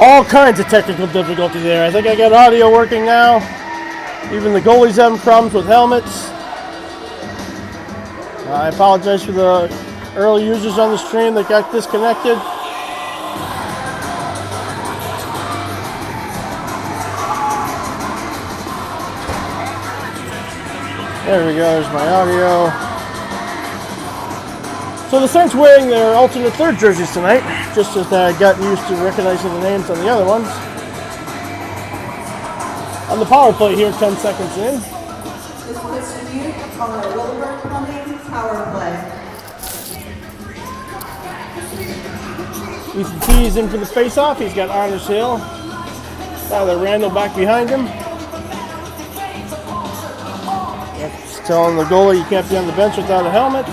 All kinds of technical difficulty there. I think I got audio working now. Even the goalies having problems with helmets. I apologize for the early users on the stream that got disconnected. There we go, there's my audio. So the Saints wearing their alternate third jerseys tonight, just as I got used to recognizing the names on the other ones. On the power play here, 10 seconds in. This puts to you on the Wilbur Plumbing power play. Ethan T is in for the face-off. He's got Anders Hill. Tyler Randall back behind him. That's telling the goalie you can't be on the bench without a helmet.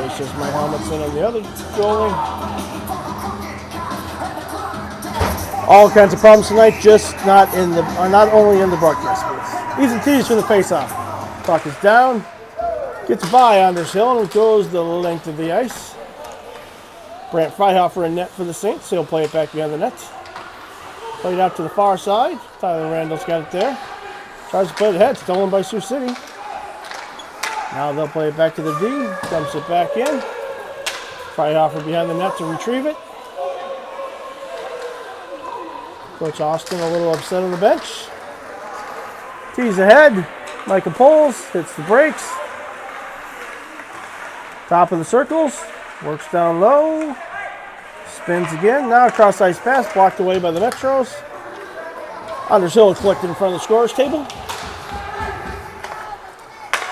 It's just my helmet's in on the other goalie. All kinds of problems tonight, just not only in the broadcast booth. Ethan T is for the face-off. Puck is down. Gets by Anders Hill and goes the length of the ice. Brant Freihofer in net for the Saints. He'll play it back behind the net. Played out to the far side. Tyler Randall's got it there. Tries to play it ahead. Stolen by Sioux City. Now they'll play it back to the D. Dumps it back in. Freihofer behind the net to retrieve it. Coach Austin a little upset on the bench. Tees ahead. Micah Poles hits the brakes. Top of the circles. Works down low. Spins again. Now a cross ice pass blocked away by the Metros. Anders Hill collected in front of the scorer's table.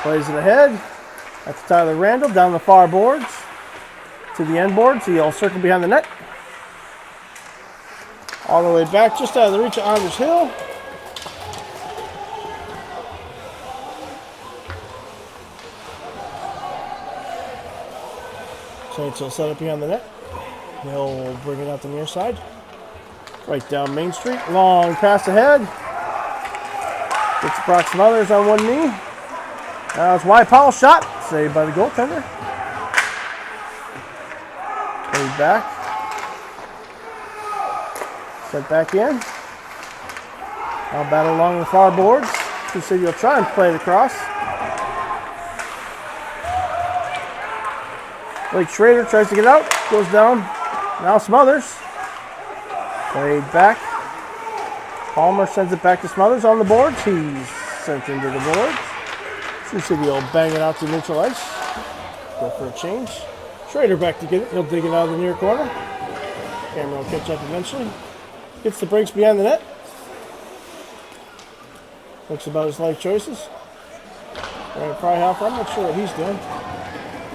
Plays it ahead. That's Tyler Randall down the far boards to the end boards. He'll circle behind the net. All the way back just out of the reach of Anders Hill. Saints will set up behind the net. He'll bring it out the near side. Right down Main Street. Long pass ahead. Gets Brock Smothers on one knee. Now it's Y. Powell shot. Saved by the goaltender. Played back. Sent back in. Now battle along the far boards. Sioux City will try and play it across. Blake Schrader tries to get out. Goes down. Now Smothers. Played back. Palmer sends it back to Smothers on the boards. He's sent into the boards. Sioux City will bang it out to neutral ice. Go for a change. Schrader back to get it. He'll dig it out of the near corner. Cameron will catch up eventually. Gets the breaks behind the net. Thinks about his life choices. Brant Freihofer, I'm not sure what he's doing.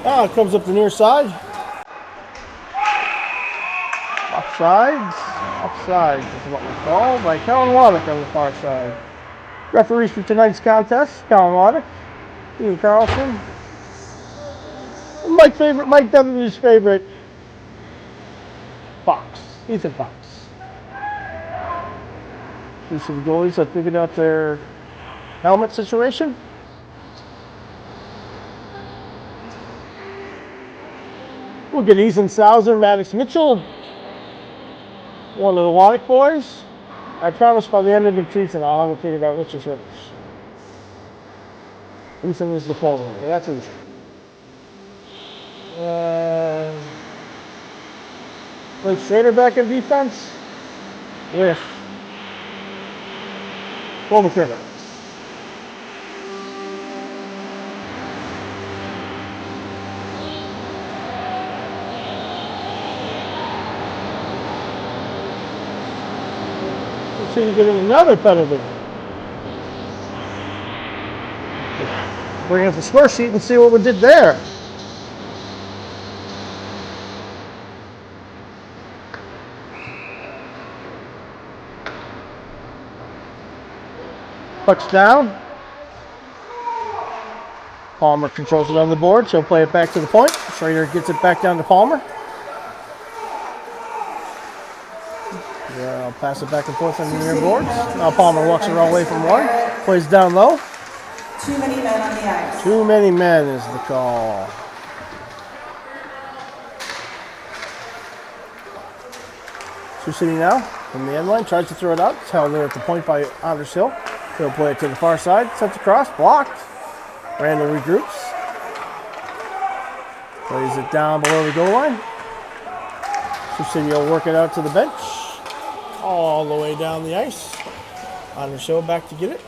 Now it comes up the near side. Offside is what we call by Kellen Waddick on the far side. Referees for tonight's contest, Kellen Waddick, Ian Carlson, Mike W's favorite, Fox, Ethan Fox. These are the goalies that figured out their helmet situation. We'll get Ethan Sauser, Maddox Mitchell, one of the Waddick boys. I promise by the end of the season I'll have it figured out which is which. Ethan is the forward. Okay, that's easy. Blake Schrader back in defense with Paul McKernan. So you get another penalty. Bring up the score sheet and see what we did there. Puck's down. Palmer controls it on the board, so he'll play it back to the point. Schrader gets it back down to Palmer. I'll pass it back and forth on the near boards. Now Palmer walks it all the way from one. Plays down low. Too many men on the ice. Too many men is the call. Sioux City now from the end line, tries to throw it out. It's held there at the point by Anders Hill. He'll play it to the far side, sets across, blocked. Randall regroups. Plays it down below the goal line. Sioux City will work it out to the bench. All the way down the ice. Anders Hill back to get it.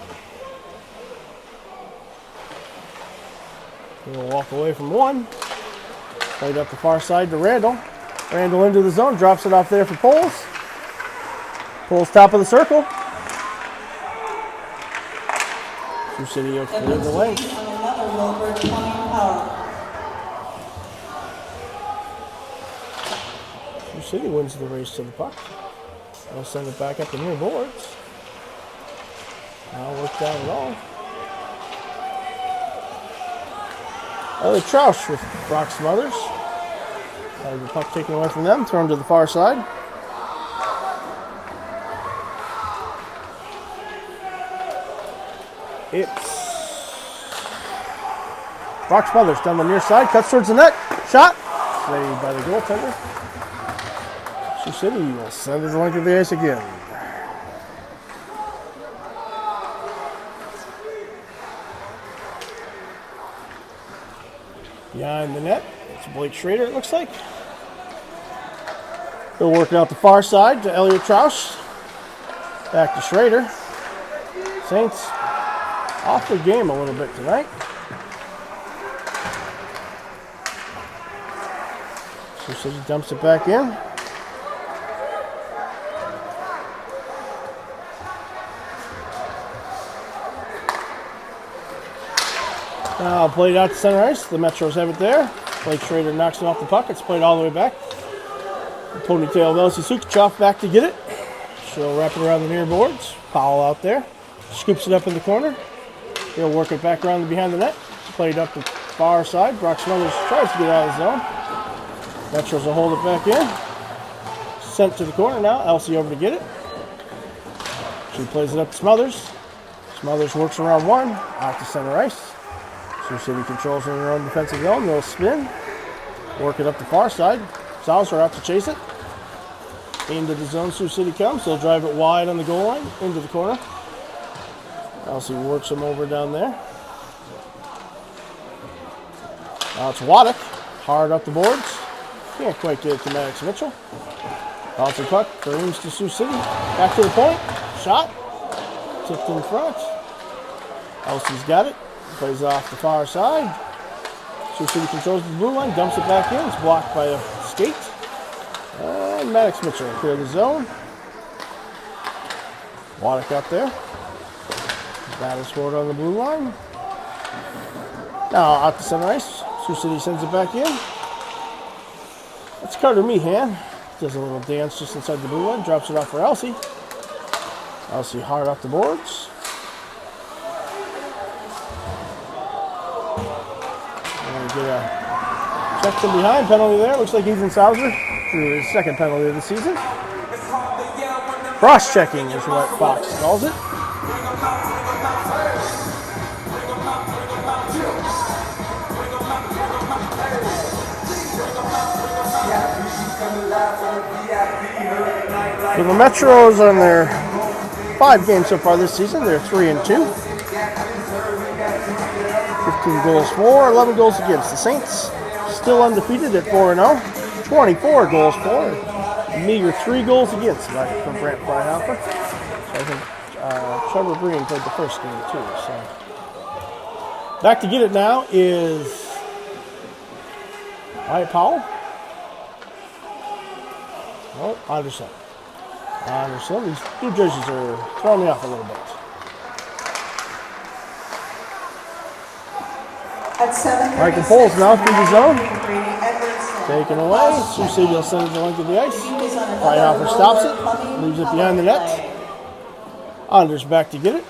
He'll walk away from one. Played up the far side to Randall. Randall into the zone, drops it off there for Poles. Poles top of the circle. Sioux City will clear the lane. Another Wilbur Plumbing power. Sioux City wins the race to the puck. They'll send it back up the near boards. Not worked out at all. Elliot Troush with Brock Smothers. Had the puck taken away from them, thrown to the far side. It's Brock Smothers down the near side, cuts towards the net, shot, saved by the goaltender. Sioux City will send it the length of the ice again. Behind the net, it's Blake Schrader, it looks like. He'll work it out the far side to Elliot Troush. Back to Schrader. Saints off the game a little bit tonight. Sioux City dumps it back in. Now played out to center ice. The Metros have it there. Blake Schrader knocks it off the puck. It's played all the way back. The ponytail Velsey Sukichov back to get it. She'll wrap it around the near boards. Foul out there. Scoops it up in the corner. He'll work it back around behind the net. Played up the far side. Brock Smothers tries to get out of the zone. Metros will hold it back in. Sent to the corner now. Elsie over to get it. She plays it up to Smothers. Smothers works around one. Out to center ice. Sioux City controls in their own defensive zone. They'll spin. Work it up the far side. Salzer out to chase it. Into the zone Sioux City comes. They'll drive it wide on the goal line. Into the corner. Elsie works them over down there. Now it's Waddick. Hard up the boards. Can't quite get it to Maddox Mitchell. Bouncing puck. Brings to Sioux City. Back to the point. Shot. Tipped in front. Elsie's got it. Plays off the far side. Sioux City controls the blue line. Dumps it back in. It's blocked by a skate. And Maddox Mitchell clear the zone. Waddick out there. Battle scored on the blue line. Now out to center ice. Sioux City sends it back in. It's Carter Meehan. Does a little dance just inside the blue line. Drops it off for Elsie. Elsie hard off the boards. And get a check from behind penalty there. Looks like Ethan Sauser drew his second penalty of the season. Cross-checking is what Fox calls it. So the Metros on their 5 games so far this season, they're 3-2. 15 goals for, 11 goals against. The Saints still undefeated at 4-0. 24 goals for, meager 3 goals against from Brant Freihofer. So I think Trevor Breen played the first game too. So back to get it now is Wyatt Powell. Oh, Anderson. These New Jerseys are throwing me off a little bit. At 7:36, Michael Poles now through the zone. Brady Edwards. Taken away. Sioux City will send it the length of the ice. Freihofer stops it. Leaves it behind the net. Anders back to get it.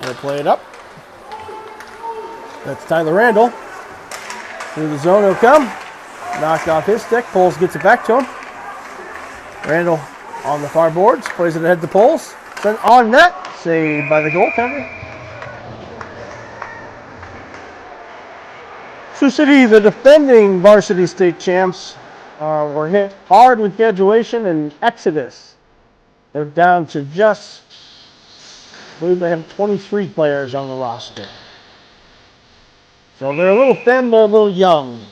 They'll play it up. That's Tyler Randall. Through the zone he'll come. Knocked off his stick. Poles gets it back to him. Randall on the far boards. Plays it ahead to Poles. Then on net. Saved by the goaltender. Sioux City, the defending varsity state champs, were hit hard with graduation and Exodus. They're down to just, I believe they have 23 players on the roster. So they're a little thin, but a little young.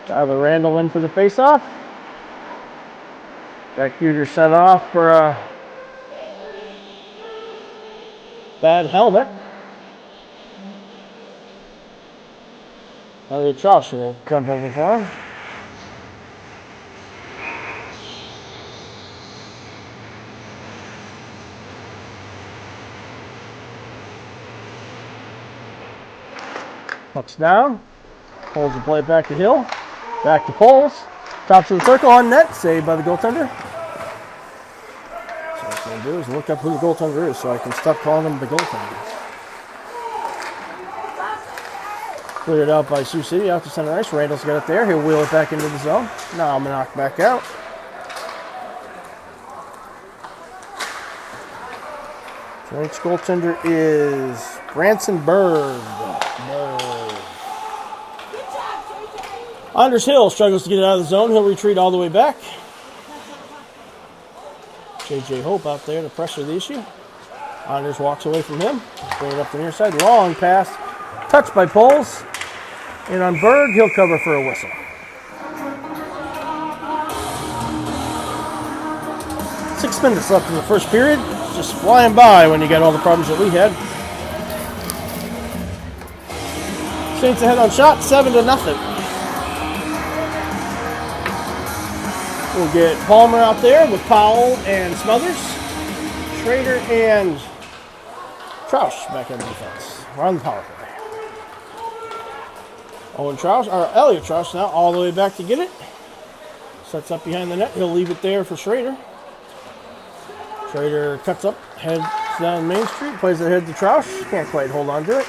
Tyler Randall in for the faceoff. Jack Huger sent off for a bad helmet. Elliot Trout will come from the farm. Puck's down. Pulls the play back to Hill. Back to Poles. Tops of the circle on net. Saved by the goaltender. So what I'm going to do is look up who the goaltender is so I can stop calling him the goaltender. Cleared out by Sioux City out to center ice. Randall's got it there. He'll wheel it back into the zone. Now I'm going to knock back out. Tonight's goaltender is Branson Berg. Anders Hill struggles to get it out of the zone. He'll retreat all the way back. J.J. Hope out there to pressure the issue. Anders walks away from him. Bring it up the near side. Long pass. Touched by Poles. And on Berg, he'll cover for a whistle. 6 minutes left in the first period. Just flying by when you got all the problems that we had. Saints ahead on shot, 7-0. We'll get Palmer out there with Powell and Smothers. Schrader and Troush back in defense. We're on the power play. Elliot Troush now all the way back to get it. Sets up behind the net. He'll leave it there for Schrader. Schrader cuts up, heads down Main Street, plays it ahead to Troush. Can't quite hold on to it.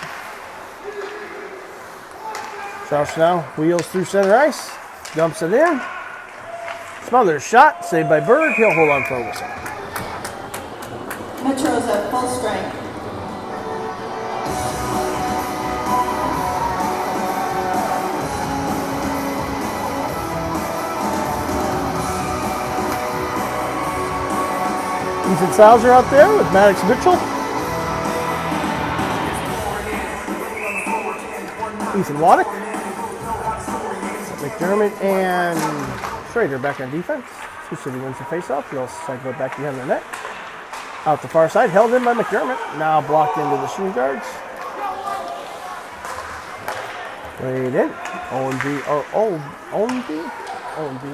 Troush now wheels through center ice, dumps it in. Smothers shot, saved by Berg. He'll hold on for a whistle. Metro's at full strength. Ethan Sauser out there with Maddox Mitchell. Ethan Waddick. McDermott and Schrader back on defense. Sioux City wins the faceoff. He'll cycle it back behind the net. Out the far side, held in by McDermott. Now blocked into the shooting guards. Played in. Owenby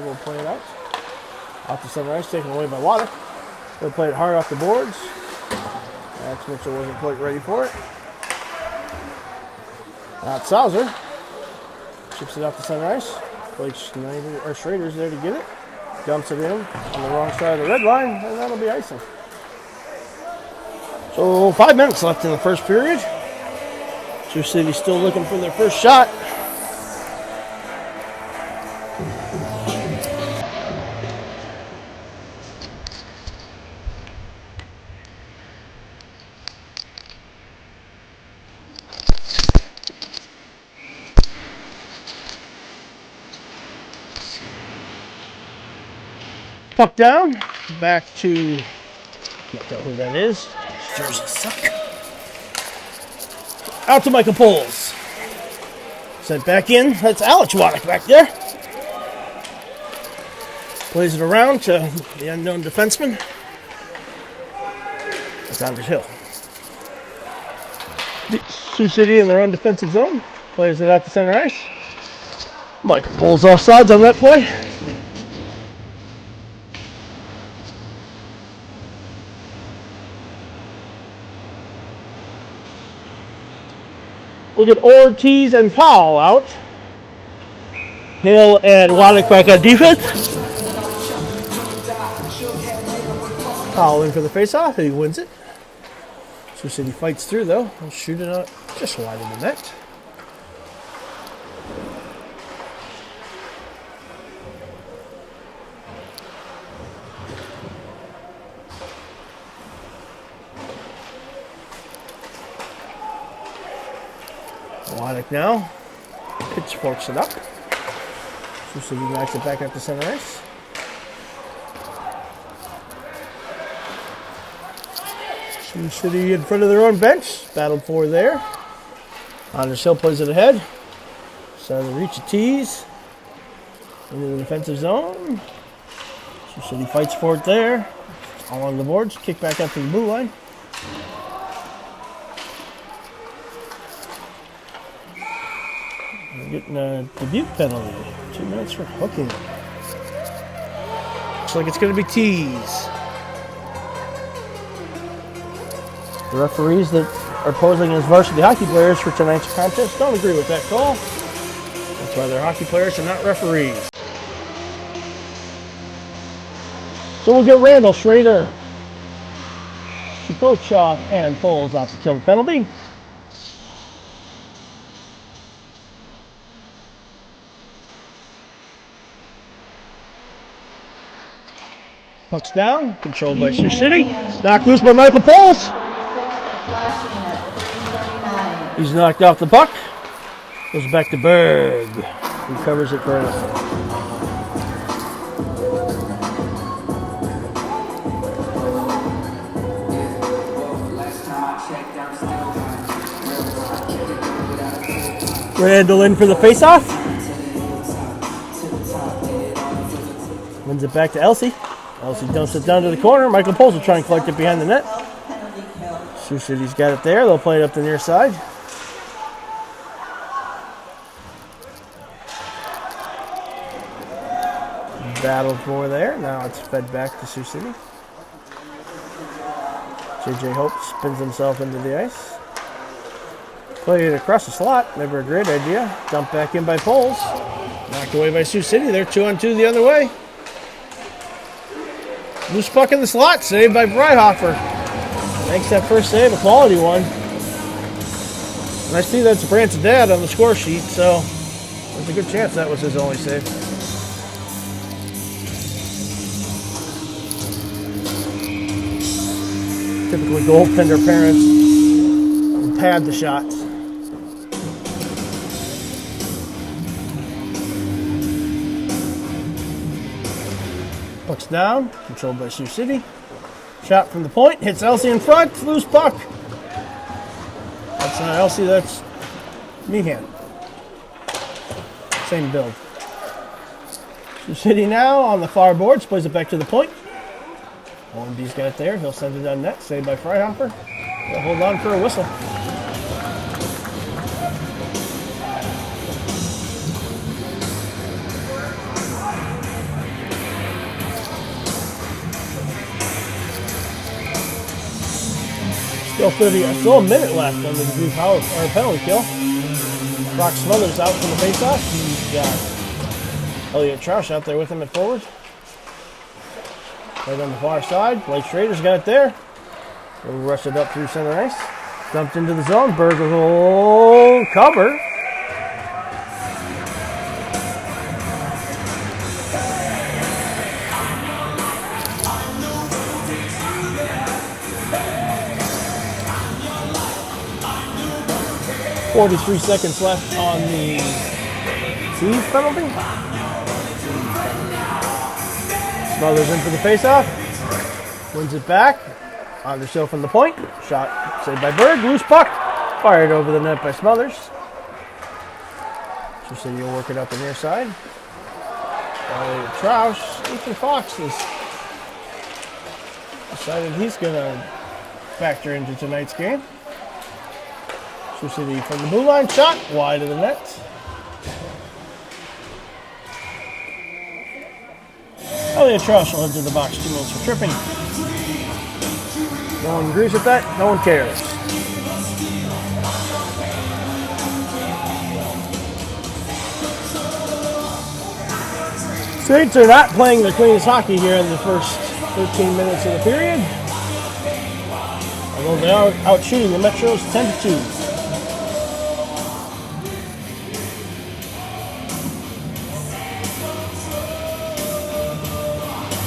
will play it out. Off the center ice, taken away by Waddick. They'll play it hard off the boards. Max Mitchell wasn't quite ready for it. Out Sauser. Chips it off the center ice. Blake Schrader's there to get it. Dumps it in on the wrong side of the red line, and that'll be icing. So 5 minutes left in the first period. Sioux City still looking for their first shot. Puck down, back to, can't tell who that is. Jerseys suck. Out to Michael Poles. Sent back in, that's Alex Waddick back there. Plays it around to the unknown defenseman. That's Anders Hill. Sioux City in their own defensive zone. Plays it out to center ice. Michael Poles offsides on that play. We'll get Ortiz and Powell out. Hill and Waddick back on defense. Powell in for the faceoff, and he wins it. Sioux City fights through though. He'll shoot it out just wide of the net. Wadick now. Pitchforks it up. Sioux City knocks it back up to center ice. Sioux City in front of their own bench. Battled for there. Anders Hill plays it ahead. Starting to reach the tees. Into the defensive zone. Sioux City fights for it there. All on the boards. Kick back up to the blue line. We're getting a debut penalty. 2 minutes for hooking. Looks like it's going to be tees. The referees that are posing as varsity hockey players for tonight's contest don't agree with that call. That's why they're hockey players and not referees. So we'll get Randall, Schrader, Shikochov, and Foles off the kill the penalty. Puck's down, controlled by Sioux City. Knocked loose by Michael Foles. He's knocked off the puck. Goes back to Berg. He covers it for us. Randall in for the faceoff. Wins it back to Elsie. Elsie dumps it down to the corner. Michael Poles will try and collect it behind the net. Sioux City's got it there. They'll play it up the near side. Battle for there. Now it's fed back to Sioux City. JJ Hope spins himself into the ice. Play it across the slot. Never a great idea. Dumped back in by Poles. Knocked away by Sioux City. They're 2-on-2 the other way. Loose puck in the slot. Saved by Breithoffer. Makes that first save a quality one. And I see that's Brant's dad on the score sheet, so there's a good chance that was his only save. Typically goaltender parents will pad the shots. Puck's down, controlled by Sioux City. Shot from the point, hits Elsie in front, loose puck. That's not Elsie, that's Meehan. Same build. Sioux City now on the far boards, plays it back to the point. Owenby's got it there, he'll send it down net, saved by Freihoffer. He'll hold on for a whistle. Still a minute left on the debut power or penalty kill. Brock Smothers out from the faceoff. He's got Elliot Troush out there with him at forward. Right on the far side. Blake Schrader's got it there. We'll rush it up through center ice. Dumped into the zone. Berg will cover. .43 seconds left on the Tees penalty. Smothers in for the faceoff. Wins it back. Anders Hill from the point. Shot saved by Berg. Loose puck. Fired over the net by Smothers. Sioux City will work it up the near side. Troush. Ethan Fox has decided he's going to factor into tonight's game. Sioux City from the blue line, shot wide of the net. Elliot Troush will into the box, 2 minutes for tripping. No one agrees with that, no one cares. Saints are not playing the cleanest hockey here in the first 13 minutes of the period. Although they are out shooting the Metros 10-2.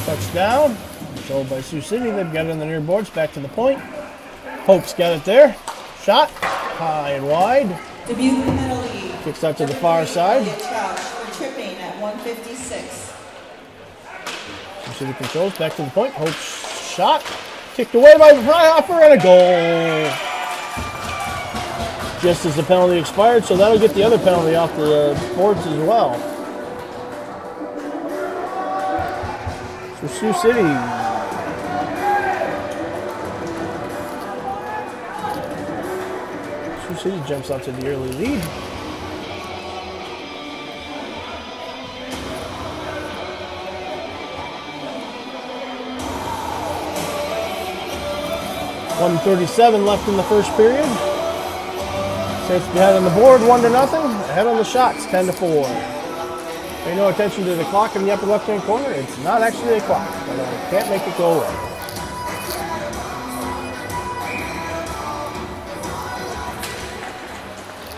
Touchdown, controlled by Sioux City. They've got it on the near boards, back to the point. Hope's got it there. Shot, high and wide. Debut penalty. Kicks out to the far side. Elliott Crouch for tripping at 156. Sioux City controls. Back to the point. Hope's shot. Kicked away by Freihoffer and a goal. Just as the penalty expired, so that'll get the other penalty off the boards as well. So Sioux City. Sioux City jumps out to the early lead. .137 left in the first period. Saints behind on the board, 1-0. Ahead on the shots, 10-4. Pay no attention to the clock in the upper left-hand corner. It's not actually a clock, but I can't make it go away.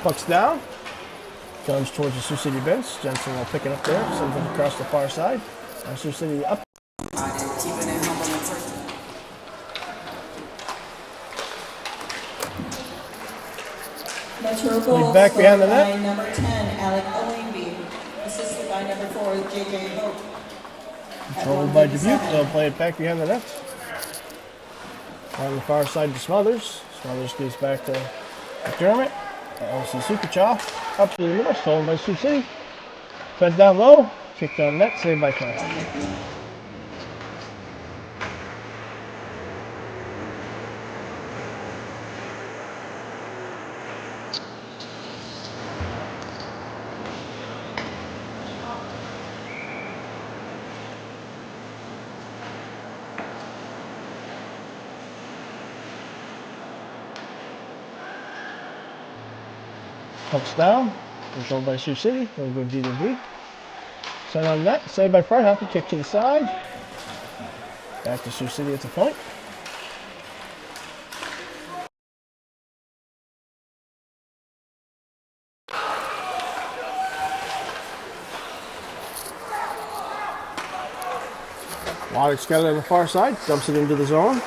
Puck's down. Comes towards the Sioux City bench. Jensen will pick it up there. Sends it across the far side. And Sioux City up. Metro goal Back behind the scored net. by number 10, Alec Owenby, assisted by number 4, J.J. Hope. Controlled by Dubuque. They'll play it back behind the net. On the far side to Smothers. Smothers gives back to McDermott. LC Sukuchow. Up to the middle. Stolen by Sioux City. Fed down low. Kicked on net. Saved by Frank. Puck's down. Controlled by Sioux City. They'll go D to B. Sent on net. Saved by Freihoffer. Kick to the side. Back to Sioux City at the point. Waddick's got it on the far side. Dumps it into the zone.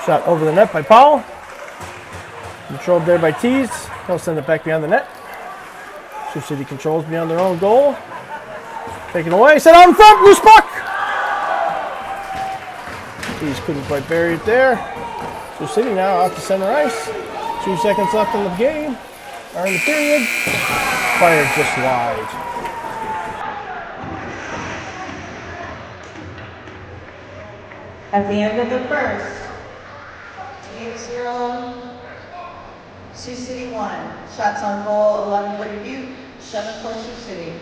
Shot over the net by Powell. Controlled there by Tees. He'll send it back behind the net. Sioux City controls beyond their own goal. Taken away. Set out in front. Loose puck. Tees couldn't quite bury it there. Sioux City now off to center ice. 2 seconds left in the game. Or in the period. Fired just wide. At the end of the first, 8-0, Sioux City 1. Shots on goal, 11 for Dubuque, 7 for Sioux City.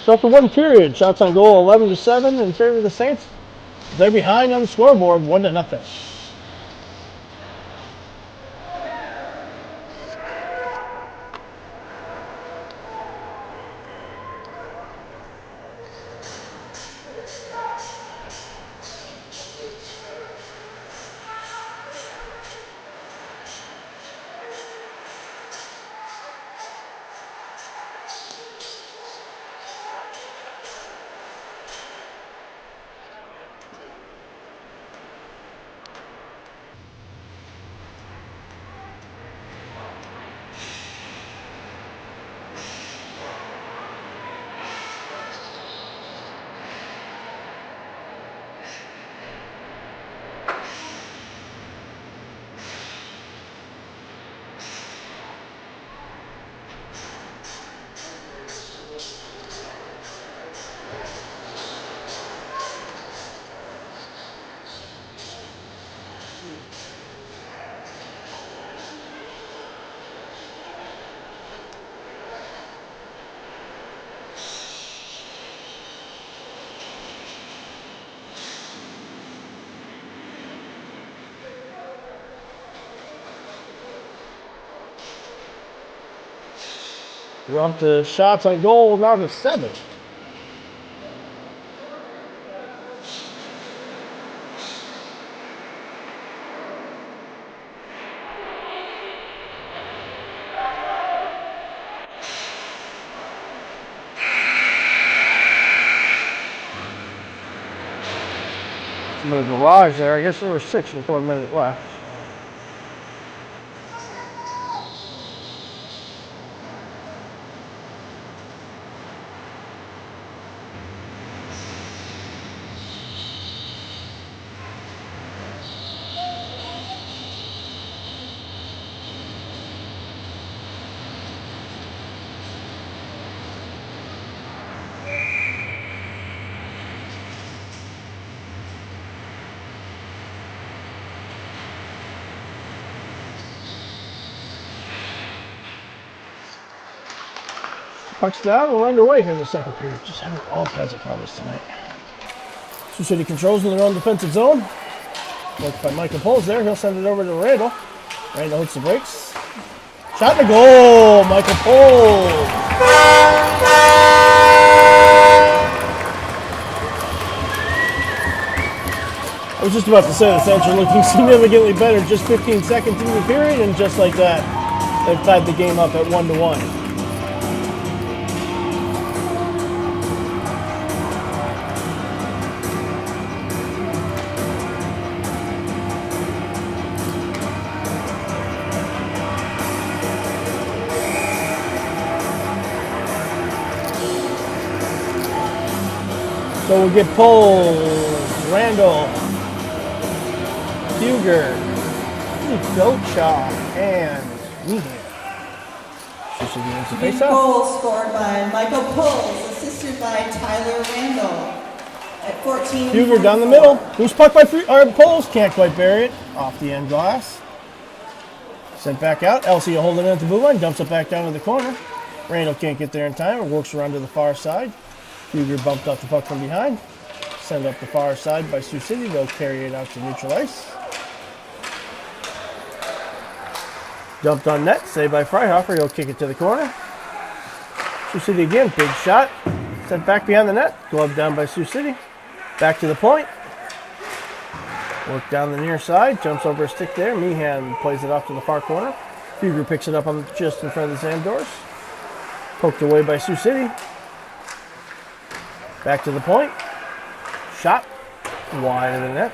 So after one period, shots on goal 11-7 in favor of the Saints. They're behind on the scoreboard, 1-0. We're up to shots on goal, now to 7. The garage there. I guess there were 6 with 1 minute left. Pucks down, we're underway here in the second period. Just having all kinds of problems tonight. Sioux City controls in their own defensive zone. Worked by Michael Poles there. He'll send it over to Randall. Randall hits the brakes. Shot and a goal! Michael Poles! I was just about to say the Saints are looking significantly better. Just 15 seconds into the period, and just like that, they've tied the game up at 1-1. So we'll get Poles, Randall, Huger, Gottschalk, and Meehan. Big goal scored by Michael Poles, assisted by Tyler Randall at 14. Huger down the middle. Loose puck by Poles. Can't quite bury it. Off the end glass. Sent back out. Elsie holding it at the blue line. Dumps it back down to the corner. Randall can't get there in time. It works around to the far side. Huger bumped off the puck from behind. Send up the far side by Sioux City. They'll carry it out to neutral ice. Dumped on net. Saved by Freihofer. He'll kick it to the corner. Sioux City again. Big shot. Sent back behind the net. Glove down by Sioux City. Back to the point. Work down the near side. Jumps over a stick there. Meehan plays it off to the far corner. Huger picks it up on just in front of the Zandors. Poked away by Sioux City. Back to the point. Shot. Wide of the net.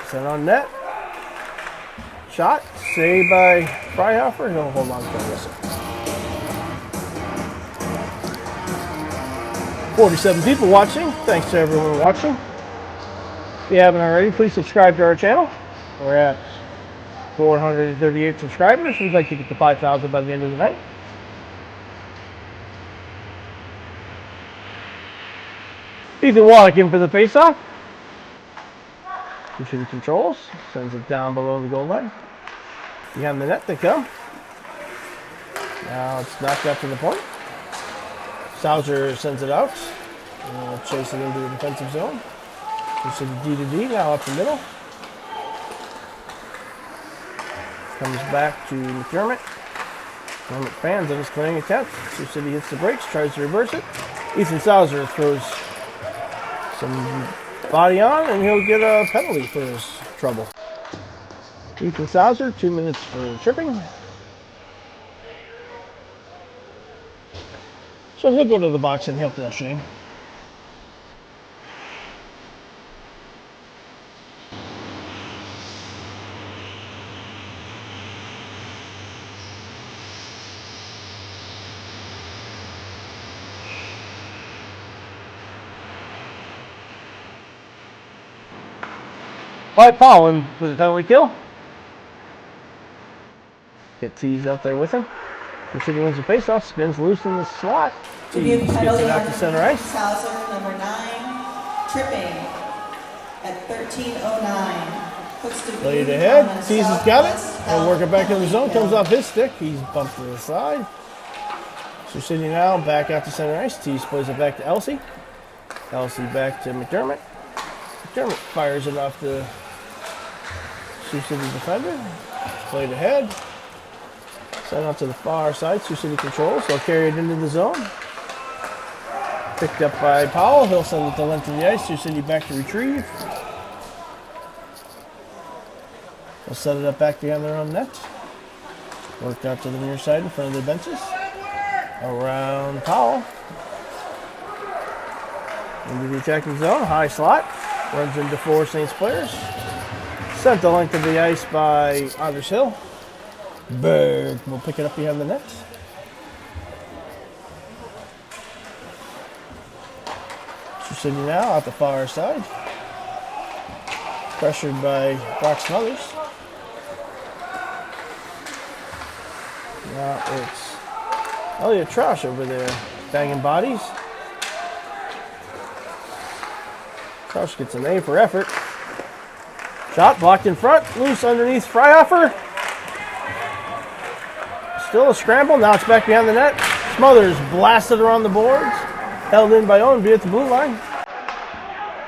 Sent on net. Shot. Saved by Freihofer. He'll hold on to the whistle. 47 people watching. Thanks to everyone watching. If you haven't already, please subscribe to our channel. We're at 438 subscribers. We'd like to get to 5,000 by the end of the night. Ethan Wallach in for the faceoff. Sioux City controls. Sends it down below the goal line. Behind the net they come. Now it's knocked out to the point. Sauser sends it out. Chase it into the defensive zone. Sioux City D to D, now up the middle. Comes back to McDermott. McDermott fans of his clearing attempt. Sioux City hits the brakes, tries to reverse it. Ethan Sauser throws some body on, and he'll get a penalty for his trouble. Ethan Sauser, 2 minutes for tripping. So he'll go to the box and help that Shane. White Pollen for the penalty kill. Get Tees out there with him. The City wins the faceoff, spins loose in the slot. Tees gets it out to center ice. Sauser, number 9, tripping at 13:09. Puts to Laid ahead. Tees has got it. He'll work it back in the zone. Comes off his stick. He's bumped to the side. Sioux City now back out to center ice. Tees plays it back to Elsie. Elsie back to McDermott. McDermott fires it off the Sioux City defender. Played ahead. Sent out to the far side. Sioux City controls. They'll carry it into the zone. Picked up by Powell. He'll send it the length of the ice. Sioux City back to retrieve. They'll set it up back behind their own net. Worked out to the near side in front of the benches. Around Powell. Into the attacking zone. High slot. Runs into 4 Saints players. Sent the length of the ice by Anders Hill. Berg will pick it up behind the net. Sioux City now out the far side. Pressured by Brock Smothers. Now it's Elliot Troush over there banging bodies. Troush gets an A for effort. Shot blocked in front, loose underneath Freihofer. Still a scramble, now it's back behind the net. Smothers blasted around the boards. Held in by Owenby at the blue line.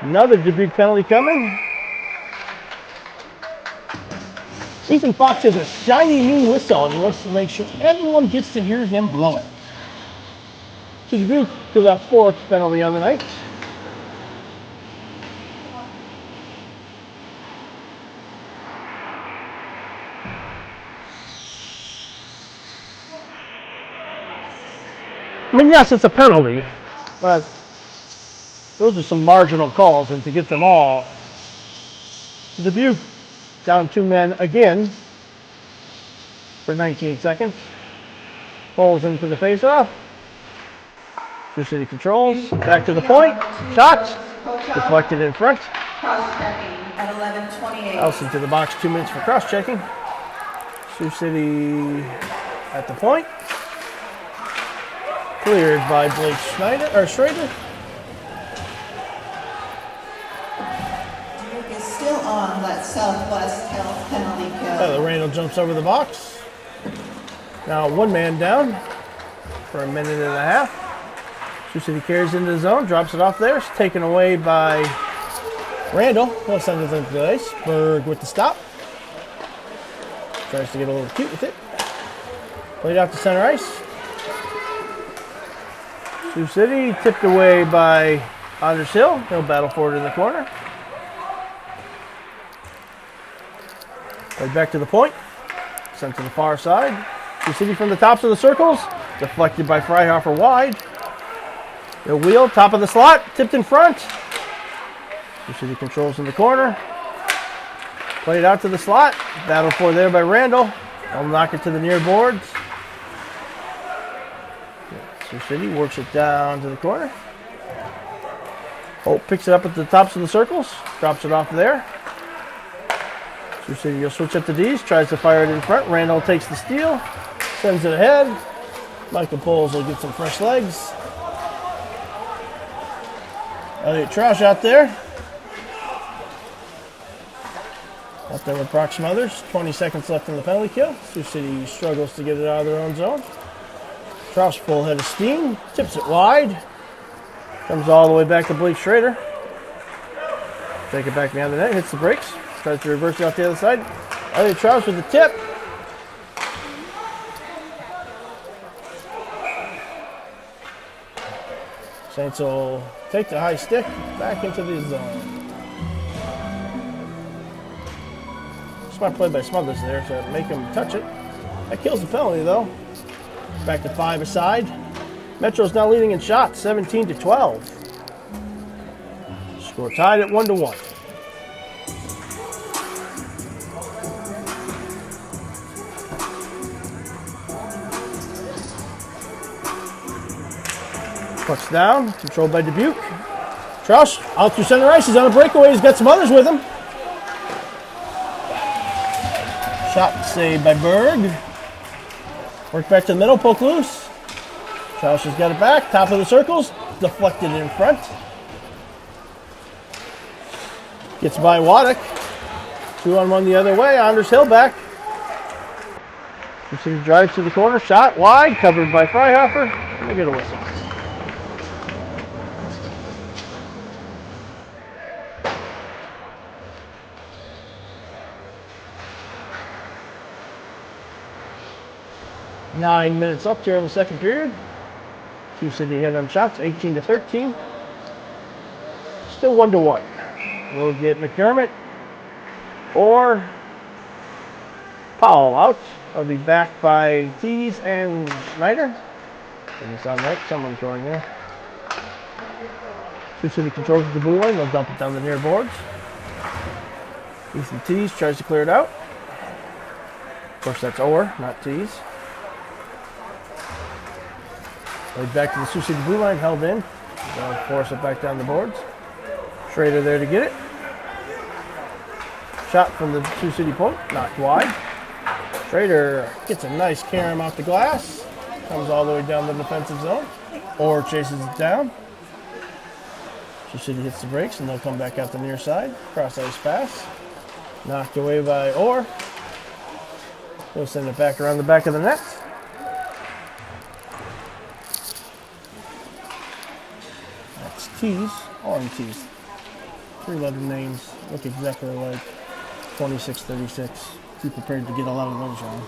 Another Dubuque penalty coming. Ethan Fox has a shiny new whistle and he wants to make sure everyone gets to hear him blow it. So Dubuque to that 4th penalty on the night. I mean, yes, it's a penalty, but those are some marginal calls, and to get them all, Dubuque down 2 men again for 19 seconds. Pulls into the faceoff. Sioux City controls. Back to the point. Shot. Deflected in front. Cross-checking at 11:28. Elson to the box, 2 minutes for cross-checking. Sioux City at the point. Cleared by Blake Schrader. Duke is still on that Southwest Health penalty kill. Randall jumps over the box. Now 1 man down for a minute and a half. Sioux City carries into the zone, drops it off there. It's taken away by Randall. He'll send it into the ice. Berg with the stop. Tries to get a little cute with it. Played out to center ice. Sioux City tipped away by Anders Hill. He'll battle for it in the corner. Right back to the point. Sent to the far side. Sioux City from the tops of the circles. Deflected by Freihofer wide. The wheel, top of the slot, tipped in front. Sioux City controls in the corner. Played out to the slot. Battle for there by Randall. I'll knock it to the near boards. Sioux City works it down to the corner. Holt picks it up at the tops of the circles. Drops it off there. Sioux City will switch up to D's. Tries to fire it in front. Randall takes the steal. Sends it ahead. Michael Poles will get some fresh legs. Elliot Troush out there. Up there with Brock Smothers. 20 seconds left in the penalty kill. Sioux City struggles to get it out of their own zone. Troush full head of steam. Tips it wide. Comes all the way back to Blake Schrader. Take it back behind the net. Hits the brakes. Tries to reverse it out the other side. Elliot Troush with the tip. Saints will take the high stick back into the zone. Smart play by Smothers there to make him touch it. That kills the penalty though. Back to 5 aside. Metro's now leading in shots, 17-12. Score tied at 1-1. Pucks down, controlled by Dubuque. Troush out through center ice. He's on a breakaway. He's got some others with him. Shot saved by Berg. Work back to the middle, poke loose. Troush has got it back. Top of the circles. Deflected in front. Gets by Waddick. 2-on-1 the other way. Anders Hill back. You see the drive to the corner. Shot wide. Covered by Freihofer. They get a whistle. 9 minutes up here in the second period. Sioux City ahead on shots, 18-13. Still 1-1. We'll get McDermott or Powell out. I'll be backed by Tees and Schneider. Doesn't sound right. Someone's going there. Sioux City controls the blue line. They'll dump it down the near boards. Ethan Tees tries to clear it out. Of course, that's Orr, not Tees. Played back to the Sioux City blue line, held in. They'll force it back down the boards. Schrader there to get it. Shot from the Sioux City point, knocked wide. Schrader gets a nice carom off the glass. Comes all the way down the defensive zone. Orr chases it down. Sioux City hits the brakes and they'll come back out the near side. Cross ice pass. Knocked away by Orr. He'll send it back around the back of the net. That's Tees. All in Tees. 3-letter names. Look exactly like 2636. Be prepared to get a lot of those wrong.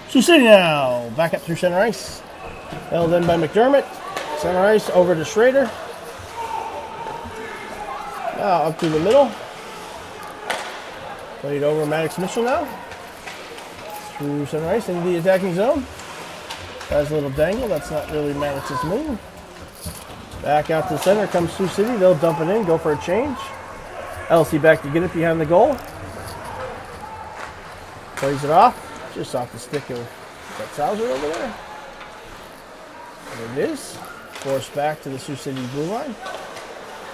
Sioux City now. Back up through center ice. Held in by McDermott. Center ice over to Schrader. Now up through the middle. Played over Maddox Mitchell now. Through center ice into the attacking zone. Tries a little dangle. That's not really Maddox's move. Back out to the center comes Sioux City. They'll dump it in, go for a change. Elsie back to get it behind the goal. Plays it off. Just off the stick of that Sauser over there. There it is. Forced back to the Sioux City blue line.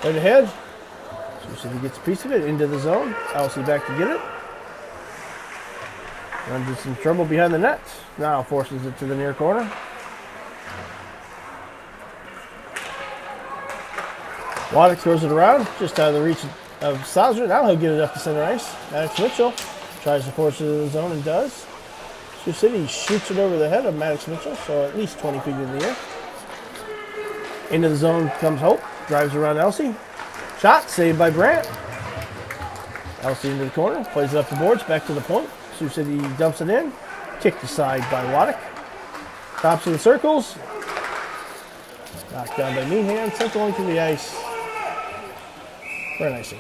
Right ahead. Sioux City gets a piece of it into the zone. Elsie back to get it. Runs into some trouble behind the net. Now forces it to the near corner. Waddick throws it around, just out of the reach of Sauser. Now he'll get it up to center ice. Maddox Mitchell tries to force it in the zone and does. Sioux City shoots it over the head of Maddox Mitchell, so at least 20 feet in the air. Into the zone comes Hope, drives around Elsie. Shot, saved by Brandt. Elsie into the corner, plays it up the boards, back to the point. Sioux City dumps it in. Kicked aside by Waddick. Tops of the circles. Knocked down by Meehan, sent along to the ice. Very nicely.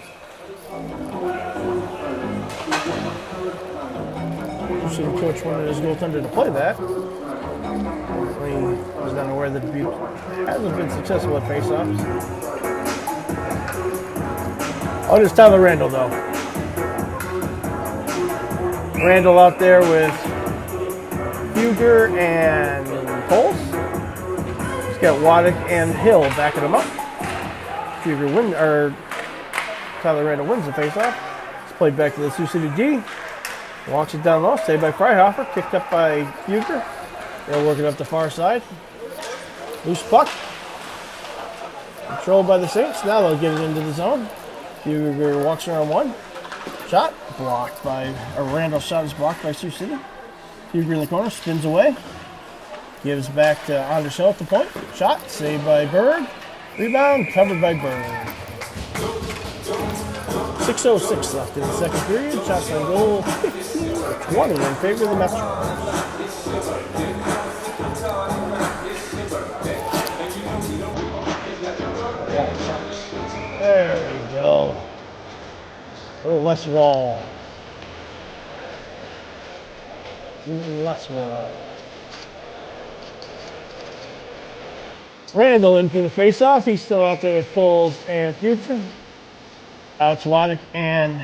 Sioux City coach wanted his goaltender to play that. He was not aware that Butte hasn't been successful at faceoffs. Oh, there's Tyler Randall, though. Randall out there with Huger and Poles. He's got Waddick and Hill backing him up. Tyler Randall wins the faceoff. It's played back to the Sioux City D. Walks it down low, saved by Freihofer, kicked up by Huger. They'll work it up the far side. Loose puck. Controlled by the Saints. Now they'll get it into the zone. Huger walks around one. Shot. Blocked by, Randall's shot is blocked by Sioux City. Huger in the corner, spins away. Gives back to Anders Hill at the point. Shot, saved by Berg. Rebound, covered by Berg. 6:06 left in the second period. Shots on goal, 15-20 in favor of the Metro. There we go. A little less raw. Less raw. Randall in for the face-off. He's still out there with Poles and Future. Out to Waddick and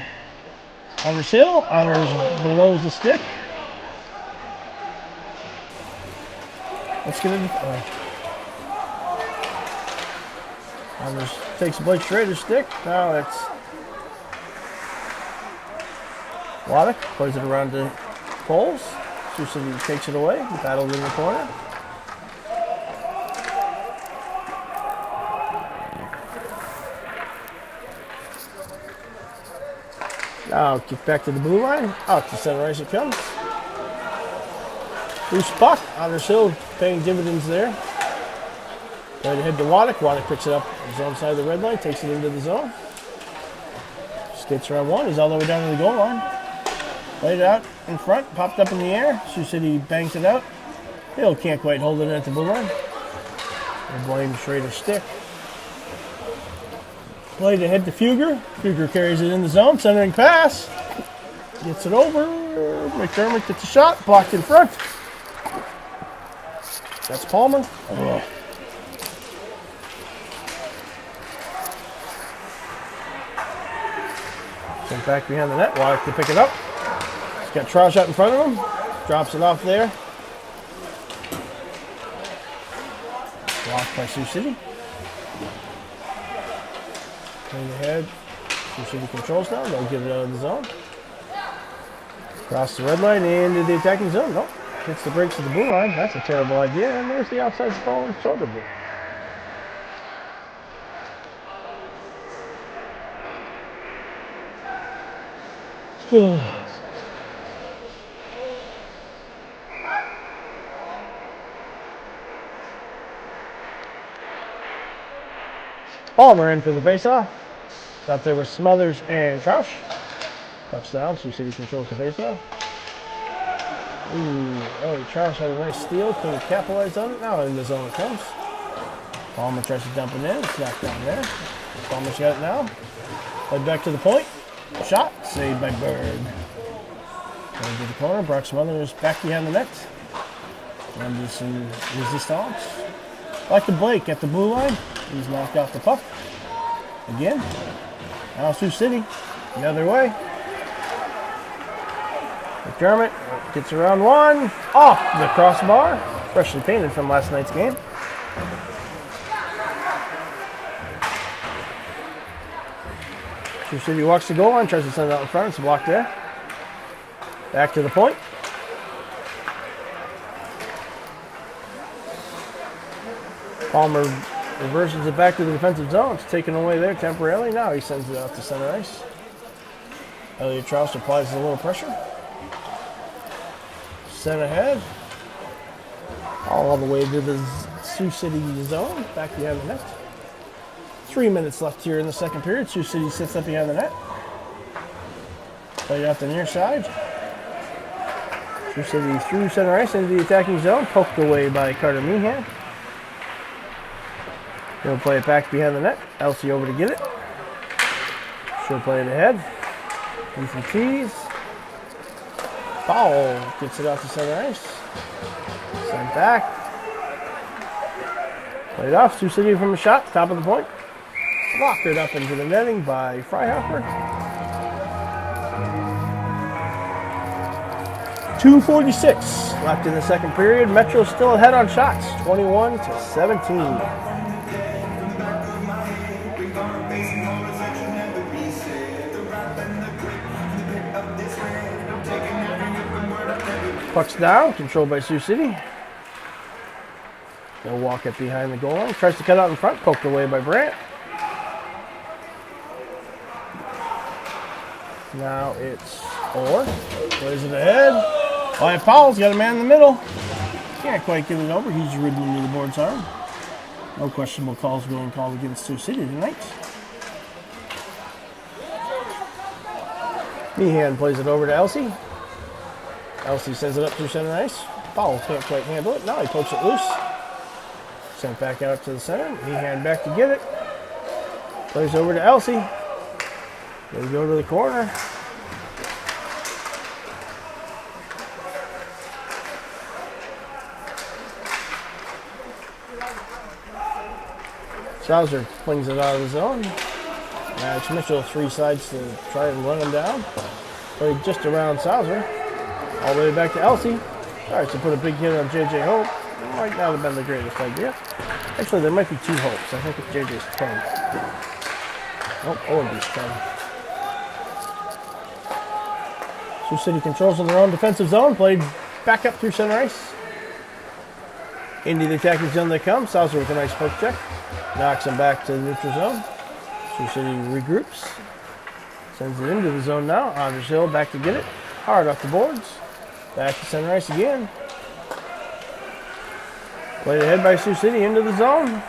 Anders Hill. Anders below the stick. Let's get into Anders takes Blake Schrader's stick. Now it's Waddick. Plays it around to Poles. Sioux City takes it away. Battled in the corner. Now kick back to the blue line. Out to center ice it comes. Loose puck. Anders Hill paying dividends there. Right ahead to Waddick. Waddick picks it up on his own side of the red line. Takes it into the zone. Skates around one. He's all the way down to the goal line. Played it out in front. Popped up in the air. Sioux City banks it out. Hill can't quite hold it at the blue line. And blame Schrader's stick. Play to head to Fugger. Fugger carries it in the zone. Centering pass. Gets it over. McDermott gets a shot. Blocked in front. That's Palmer. Oh. Sent back behind the net. Wyatt to pick it up. He's got Trout in front of him. Drops it off there. Blocked by Sioux City. Play ahead. Sioux City controls now. They'll get it out of the zone. Cross the red line into the attacking zone. Nope. Hits the brakes of the blue line. That's a terrible idea. And there's the outside ball and shoulder blue. Palmer in for the faceoff. Out there with Smothers and Crouch. Touchdown. Sioux City controls the faceoff. Oh, Crouch had a nice steal. Couldn't capitalize on it. Now in the zone it comes. Palmer tries to dump it in. It's knocked down there. Palmer's got it now. Played back to the point. Shot. Saved by Bird. Going to the corner. Brock Smothers back behind the net. Under some resistance. Back to Blake at the blue line. He's knocked off the puck. Again. Now Sioux City. The other way. McDermott gets around one. Off the crossbar. Freshly painted from last night's game. Sioux City walks the goal line. Tries to send it out in front. It's blocked there. Back to the point. Palmer reverses it back to the defensive zone. It's taken away there temporarily. Now he sends it out to center ice. Elliot Troust applies a little pressure. Sent ahead. All the way to the Sioux City zone. Back behind the net. 3 minutes left here in the second period. Sioux City sits up behind the net. Play out the near side. Sioux City through center ice into the attacking zone. Poked away by Carter Meehan. He'll play it back behind the net. Elsie over to get it. She'll play it ahead. Ethan Keys. Foul. Gets it out to center ice. Sent back. Played off. Sioux City from the shot. Top of the point. Rockered up into the netting by Freihopper. 2:46 left in the second period. Metro still ahead on shots. 21-17. Puck's down, controlled by Sioux City. They'll walk it behind the goal line. Tries to cut out in front, poked away by Brandt. Now it's Orr. Plays it ahead. Wyatt Powell's got a man in the middle. Can't quite get it over. He's ridden into the board's arm. No questionable calls being called against Sioux City tonight. Meehan plays it over to Elsie. Elsie sends it up through center ice. Powell can't quite handle it. Now he pokes it loose. Sent back out to the center. Meehan back to get it. Plays over to Elsie. They go to the corner. Souser flings it out of the zone. It's Mitchell three sides to try and run him down. Played just around Souser. All the way back to Elsie. All right, so put a big hit on J.J. Hope. Might not have been the greatest idea. Actually, there might be two Hopes. I think it's J.J.'s 10. Nope, Owenby's 10. Sioux City controls in their own defensive zone. Played back up through center ice. Into the attacking zone they come. Souser with a nice poke check. Knocks him back to the neutral zone. Sioux City regroups. Sends it into the zone now. Anders Hill back to get it. Hard off the boards. Back to center ice again. Played ahead by Sioux City into the zone.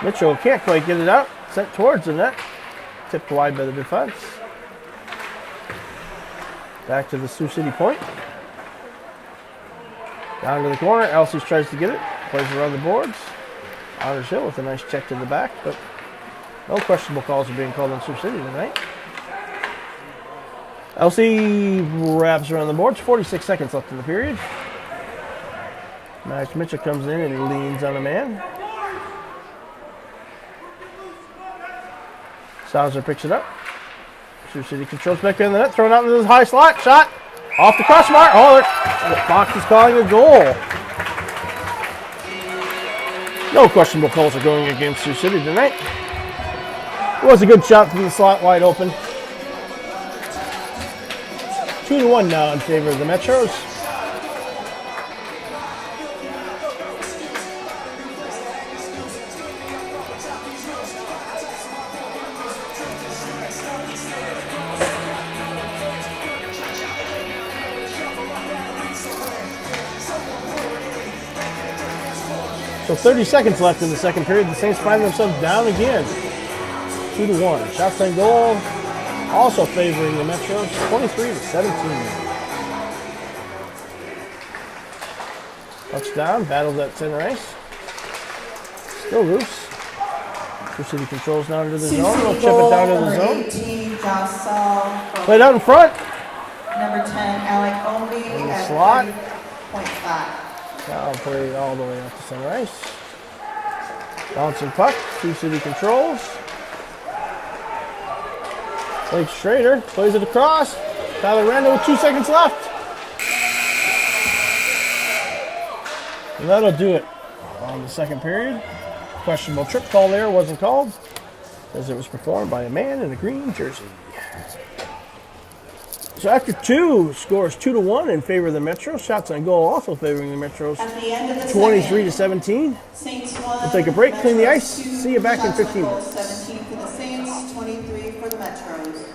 Mitchell can't quite get it out. Sent towards the net. Tipped wide by the defense. Back to the Sioux City point. Down to the corner. Elsie's tries to get it. Plays around the boards. Honors Hill with a nice check to the back, but no questionable calls are being called on Sioux City tonight. Elsie wraps around the boards. 46 seconds left in the period. Max Mitchell comes in and leans on a man. Sauser picks it up. Sioux City controls back in the net. Thrown out into the high slot. Shot. Off the crossbar. Oh, the Fox is calling a goal. No questionable calls are going against Sioux City tonight. It was a good shot from the slot, wide open. 2-1 now in favor of the Metros. So 30 seconds left in the second period. The Saints find themselves down again. 2-1. Shots on goal also favoring the Metros. 23-17. Touchdown. Battles at center ice. Still loose. Sioux City controls now into the zone. They'll chip it down to the zone. 18, Josh Saul. Played out in front. Number 10, Alec Ombie In the at slot. 30.5. Now played all the way up to center ice. Bouncing puck. Sioux City controls. Blake Schrader plays it across. Tyler Randall with 2 seconds left. And that'll do it on the second period. Questionable trip call there wasn't called as it was performed by a man in a green jersey. So after two, scores 2-1 in favor of the Metros. Shots on goal also favoring the Metros. At the end of the 23-17. Saints 1. We'll take a break, clean the ice. Metros 2. See you back in Shots on 15 goal, minutes. 17 for the Saints, 23 for the Metros.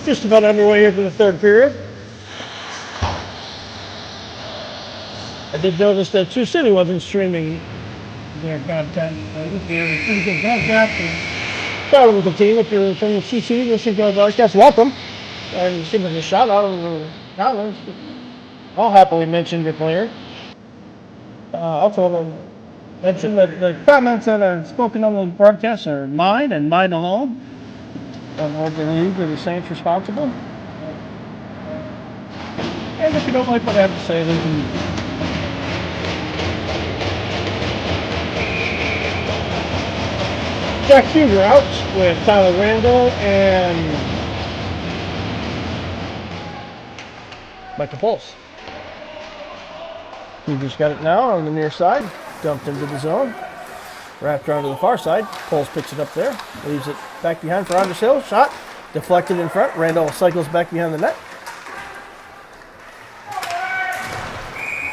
just about underway here for the third period. I did notice that Sioux City wasn't streaming their content. They're pretty good content. Shout out to the team if you're from the CC, listen to our broadcast. Welcome. And give us a shout out of comments. I'll happily mention your player. Also, mention that the comments that are spoken on the broadcast are mine and mine alone. And I believe they're the Saints responsible. And if you don't like what I have to say, then Jack Huger out with Tyler Randall and Michael Pulse. Huger's got it now on the near side. Dumped into the zone. Wrapped around to the far side. Pulse picks it up there. Leaves it back behind for Anders Hill. Shot. Deflected in front. Randall cycles back behind the net.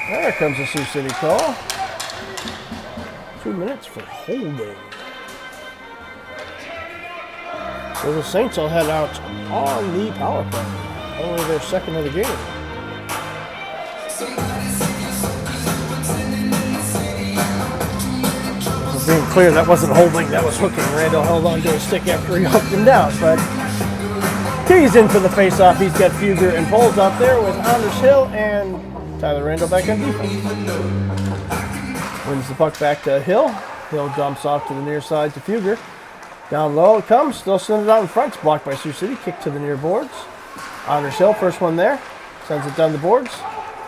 There comes the Sioux City call. 2 minutes for holding. So the Saints will head out on the power play. Only their second of the game. So being clear, that wasn't holding, that was hooking. Randall held on to his stick after he hooked him down. But he's in for the face-off. He's got Fuger and Poles out there with Anders Hill and Tyler Randall back on defense. Wins the puck back to Hill. Hill dumps off to the near side to Fuger. Down low it comes, still sends it out in front. It's blocked by Sioux City, kick to the near boards. Anders Hill, first one there. Sends it down the boards.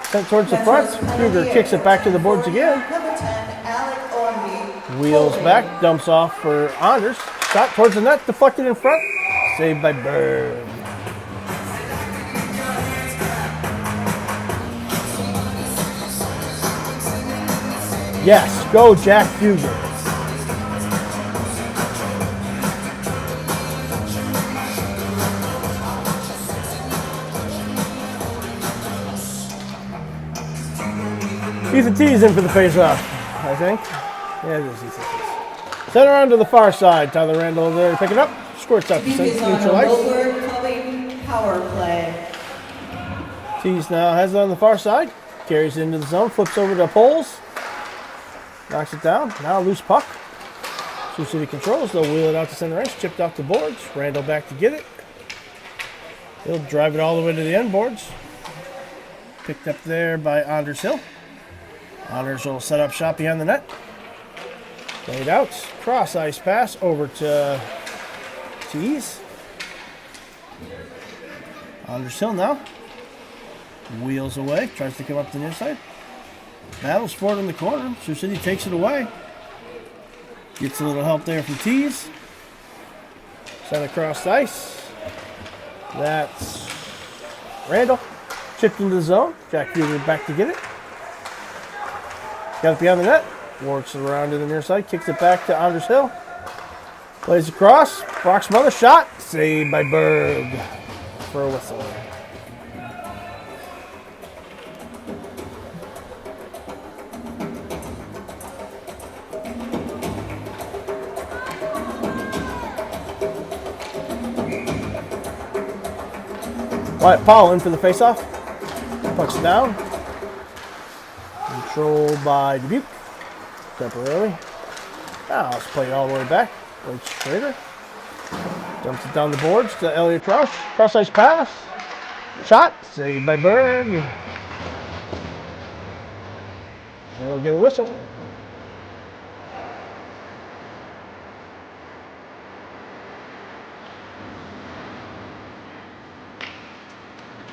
Sent towards the front. Fuger kicks it back to the boards again. Number 10, Alec Ormby. Wheels back, dumps off for Anders. Shot towards the net, deflected in front. Saved by Bird. Yes, go Jack Fuger. Ethan T is in for the face-off, I think. Yeah, it is Ethan T. Sent around to the far side. Tyler Randall over there to pick it up. Squirts out the neutral ice. Over Covey power play. Tees now has it on the far side. Carries it into the zone. Flips over to Poles. Knocks it down. Now a loose puck. Sioux City controls. They'll wheel it out to center ice. Chipped off the boards. Randall back to get it. He'll drive it all the way to the end boards. Picked up there by Anders Hill. Anders will set up shot behind the net. Played out. Cross ice pass over to Tees. Anders Hill now. Wheels away. Tries to come up the near side. Battles for it in the corner. Sioux City takes it away. Gets a little help there from Tees. Sent across the ice. That's Randall. Chipped into the zone. Jack Fuger back to get it. Got it behind the net. Works it around to the near side. Kicks it back to Anders Hill. Plays across. Brock's mother shot. Saved by Berg for a whistle. Wyatt Powell in for the faceoff. Pucks down. Controlled by Dubuque. Temporarily. Now let's play it all the way back. Blake Schrader. Dumps it down the boards to Elliot Crouch. Cross ice pass. Shot. Saved by Berg. And we'll get a whistle.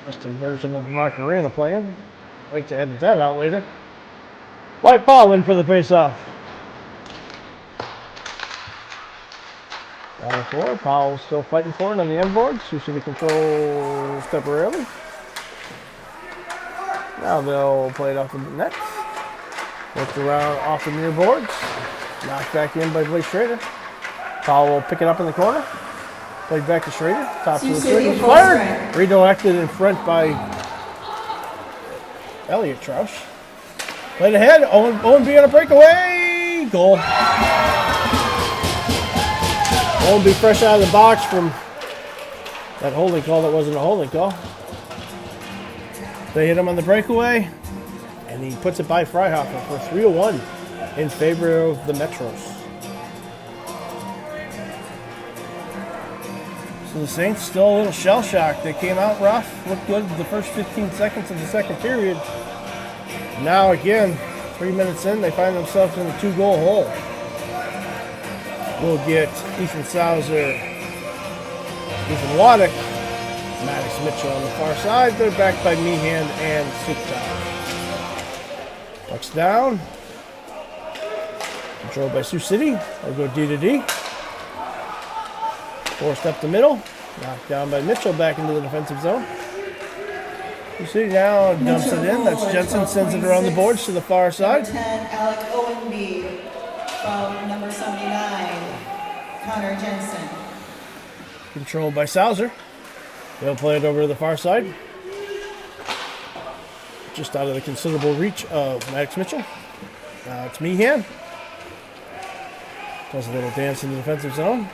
Just a version of Mark Arena playing. Wait to edit that out later. White Paul in for the face-off. Down the floor. Powell's still fighting for it on the end board. Sioux City controls temporarily. Now they'll play it off the net. Worked around off the near boards. Knocked back in by Blake Schrader. Powell will pick it up in the corner. Played back to Schrader. Top of the three. Fired. Redirected in front by Elliot Troush. Played ahead. Owen B on a breakaway. Goal. Owen B fresh out of the box from That holding call that wasn't a holding call. They hit him on the breakaway, and he puts it by Freihoffer for 3-1 in favor of the Metros. So the Saints still a little shell-shocked. They came out rough, looked good the first 15 seconds of the second period. Now again, 3 minutes in, they find themselves in a 2-goal hole. We'll get Ethan Sauser, Ethan Waddick, Maddox Mitchell on the far side. They're backed by Meehan and Sukta. Puck's down. Controlled by Sioux City. They'll go D to D. Forced up the middle. Knocked down by Mitchell back into the defensive zone. Sioux City now dumps it in. That's Jensen, sends it around the boards to the far side. Number 10, Alec Owenby. From number 79, Connor Jensen. Controlled by Sauser. They'll play it over to the far side. Just out of the considerable reach of Maddox Mitchell. Now it's Meehan. Does a little dance in the defensive zone.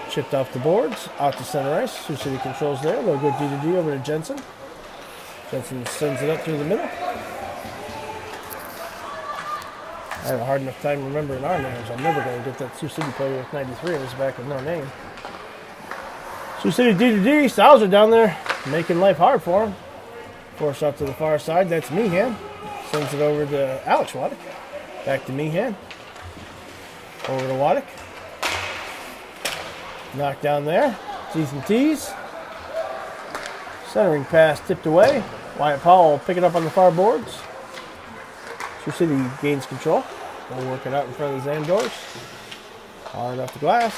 Chipped off the boards, out to center ice. Sioux City controls there. They'll go D to D over to Jensen. Jensen sends it up through the middle. I have a hard enough time remembering our names. I'm never going to get that Sioux City player with 93 in his back with no name. Sioux City D to D. Sauser down there making life hard for him. Forced out to the far side. That's Meehan. Sends it over to Alex Waddick. Back to Meehan. Over to Waddick. Knocked down there. T's and T's. Centering pass tipped away. Wyatt Powell pick it up on the far boards. Sioux City gains control. They'll work it out in front of the Zandors. Hard off the glass.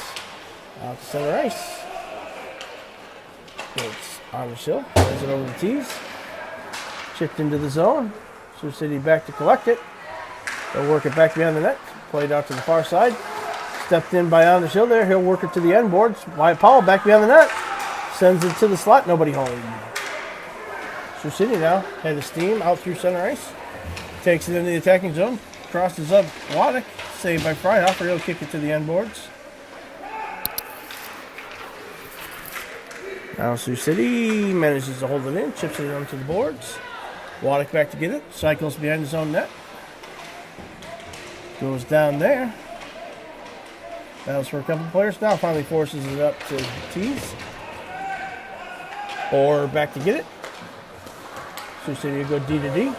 Out to center ice. It's Anders Hill. Sends it over to T's. Chipped into the zone. Sioux City back to collect it. They'll work it back behind the net. Played out to the far side. Stepped in by Anders Hill there. He'll work it to the end boards. Wyatt Powell back behind the net. Sends it to the slot. Nobody home. Sioux City now head of steam out through center ice. Takes it into the attacking zone. Crosses up Waddick. Saved by Freihoffer. He'll kick it to the end boards. Now Sioux City manages to hold it in. Chips it onto the boards. Waddick back to get it. Cycles behind his own net. Goes down there. Battles for a couple players. Now finally forces it up to T's. Or back to get it. Sioux City will go D to D.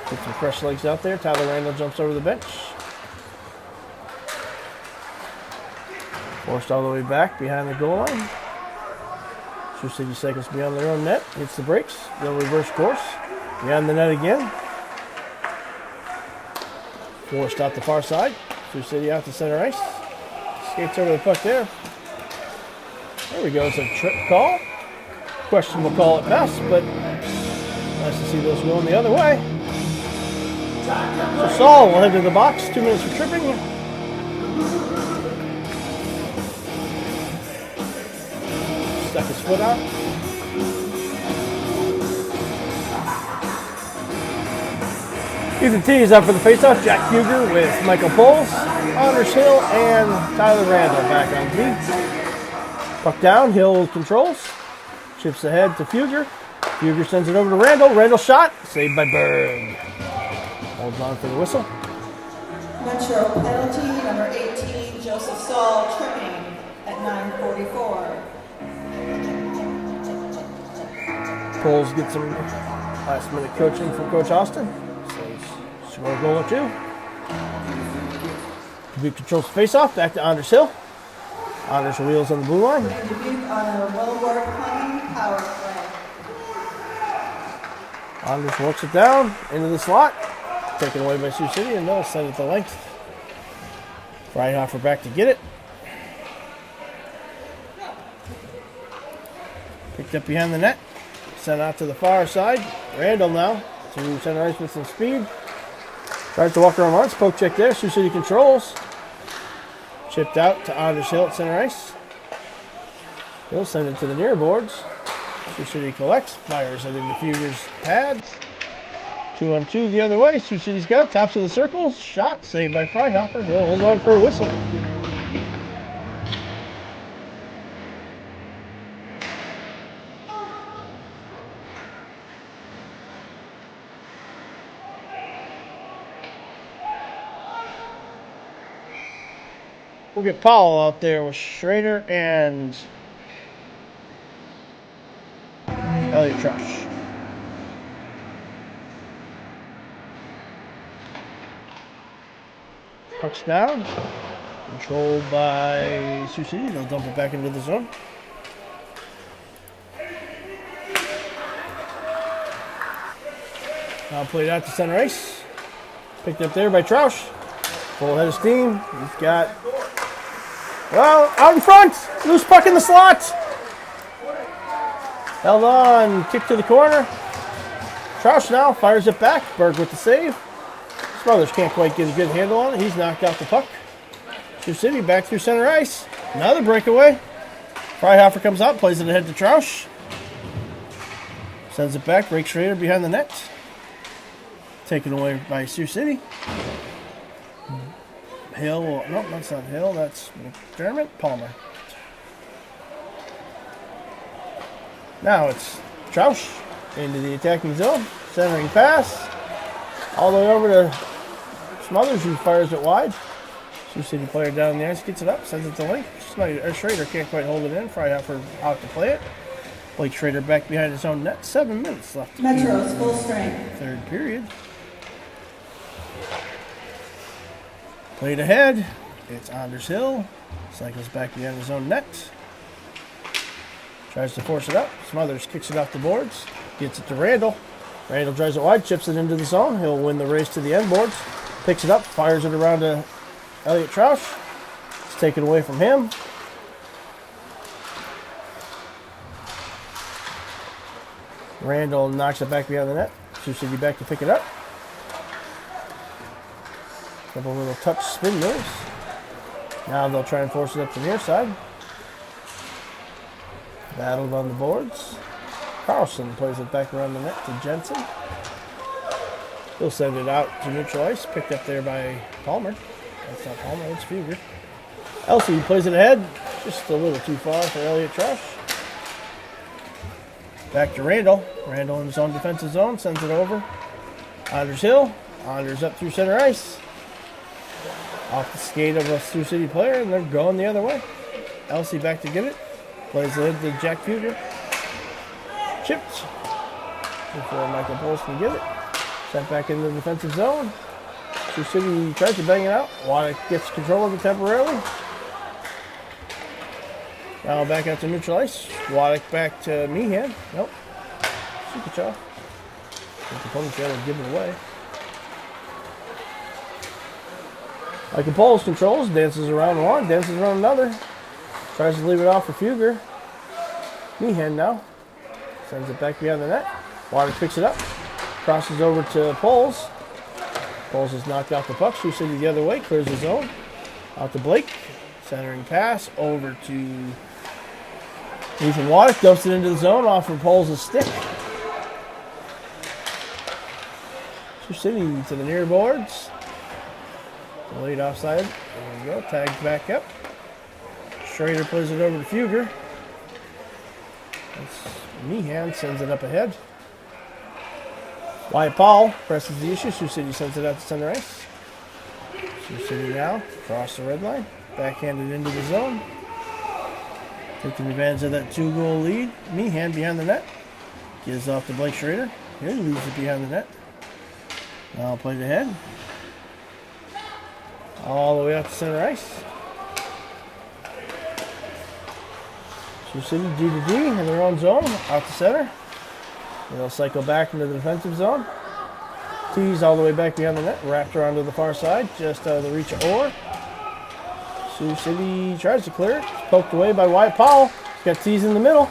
Get some fresh legs out there. Tyler Randall jumps over the bench. Forced all the way back behind the goal line. Sioux City cycles beyond their own net. Hits the brakes. They'll reverse course. Behind the net again. Forced out the far side. Sioux City out to center ice. Skates over the puck there. There we go. It's a trip call. Questionable call at best, but nice to see those going the other way. So Saul will head to the box. 2 minutes for tripping. Stuck his foot out. Ethan T is up for the faceoff. Jack Huger with Michael Poles, Anders Hill, and Tyler Randall back on D. Puck down. Hill controls. Chips ahead to Fuger. Fuger sends it over to Randall. Randall shot. Saved by Berg. Holds on for the whistle. Metro penalty, number 18, Joseph Saul, tripping at 9:44. Poles gets some last minute coaching from Coach Austin. Says score a goal or two. Dubuque controls the faceoff. Back to Anders Hill. Anders wheels on the blue line. Dubuque on a well-worked punting power play. Anders works it down into the slot. Taken away by Sioux City, and they'll send it the length. Freihoffer back to get it. Picked up behind the net. Sent out to the far side. Randall now to center ice with some speed. Tries to walk around once. Poke check there. Sioux City controls. Chipped out to Anders Hill at center ice. He'll send it to the near boards. Sioux City collects. Fires it into Fuger's pad. 2-on-2 the other way. Sioux City's got it. Tops of the circle. Shot saved by Freihoffer. He'll hold on for a whistle. We'll get Powell out there with Schrader and Elliot Troush. Puck's down. Controlled by Sioux City. They'll dump it back into the zone. Now played out to center ice. Picked up there by Troush. Full head of steam. He's got, well, out in front. Loose puck in the slot. Held on. Kick to the corner. Troush now fires it back. Berg with the save. Smothers can't quite get a good handle on it. He's knocked out the puck. Sioux City back through center ice. Another breakaway. Freihofer comes out, plays it ahead to Troush. Sends it back, breaks Schrader behind the net. Taken away by Sioux City. Hill, nope, that's not Hill, that's McDermott, Palmer. Now it's Troush into the attacking zone. Centering pass. All the way over to Smothers, who fires it wide. Sioux City player down the ice gets it up, sends it to Link. Schrader can't quite hold it in. Freihofer out to play it. Blake Schrader back behind his own net. 7 minutes left. Metros, full strength. Third period. Played ahead. It's Anders Hill. Cycles back behind his own net. Tries to force it up. Smothers kicks it off the boards. Gets it to Randall. Randall drives it wide, chips it into the zone. He'll win the race to the end boards. Picks it up, fires it around to Elliot Troush. It's taken away from him. Randall knocks it back behind the net. Sioux City back to pick it up. Couple little touch spin moves. Now they'll try and force it up the near side. Battled on the boards. Carlson plays it back around the net to Jensen. He'll send it out to neutral ice. Picked up there by Palmer. That's not Palmer, it's Fuger. Elsie plays it ahead. Just a little too far for Elliot Troush. Back to Randall. Randall in his own defensive zone. Sends it over. Anders Hill. Anders up through center ice. Off the skate of a Sioux City player, and they're going the other way. Elsie back to get it. Plays ahead to Jack Fuger. Chipped before Michael Poles can get it. Sent back into the defensive zone. Sioux City tries to bang it out. Waddick gets control of it temporarily. Now back out to neutral ice. Waddick back to Meehan. Nope. Sukachov. The opponent failed to give it away. Michael Poles controls, dances around one, dances around another. Tries to leave it off for Fuger. Meehan now. Sends it back behind the net. Waddick picks it up. Crosses over to Poles. Poles has knocked out the puck. Sioux City the other way. Clears the zone. Out to Blake. Centering pass over to Ethan Waddick. Dumps it into the zone off of Poles' stick. Sioux City to the near boards. Late offside. There we go. Tags back up. Schrader plays it over to Fuger. That's Meehan sends it up ahead. Wyatt Paul presses the issue. Sioux City sends it out to center ice. Sioux City now across the red line. Backhanded into the zone. Taking advantage of that 2-goal lead. Meehan behind the net. Gives off to Blake Schrader. He leaves it behind the net. Now played ahead. All the way out to center ice. Sioux City D to D in their own zone, out to center. They'll cycle back into the defensive zone. Tees all the way back behind the net, wrapped around to the far side, just out of the reach of Orr. Sioux City tries to clear it. It's poked away by Wyatt Powell. He's got Tees in the middle.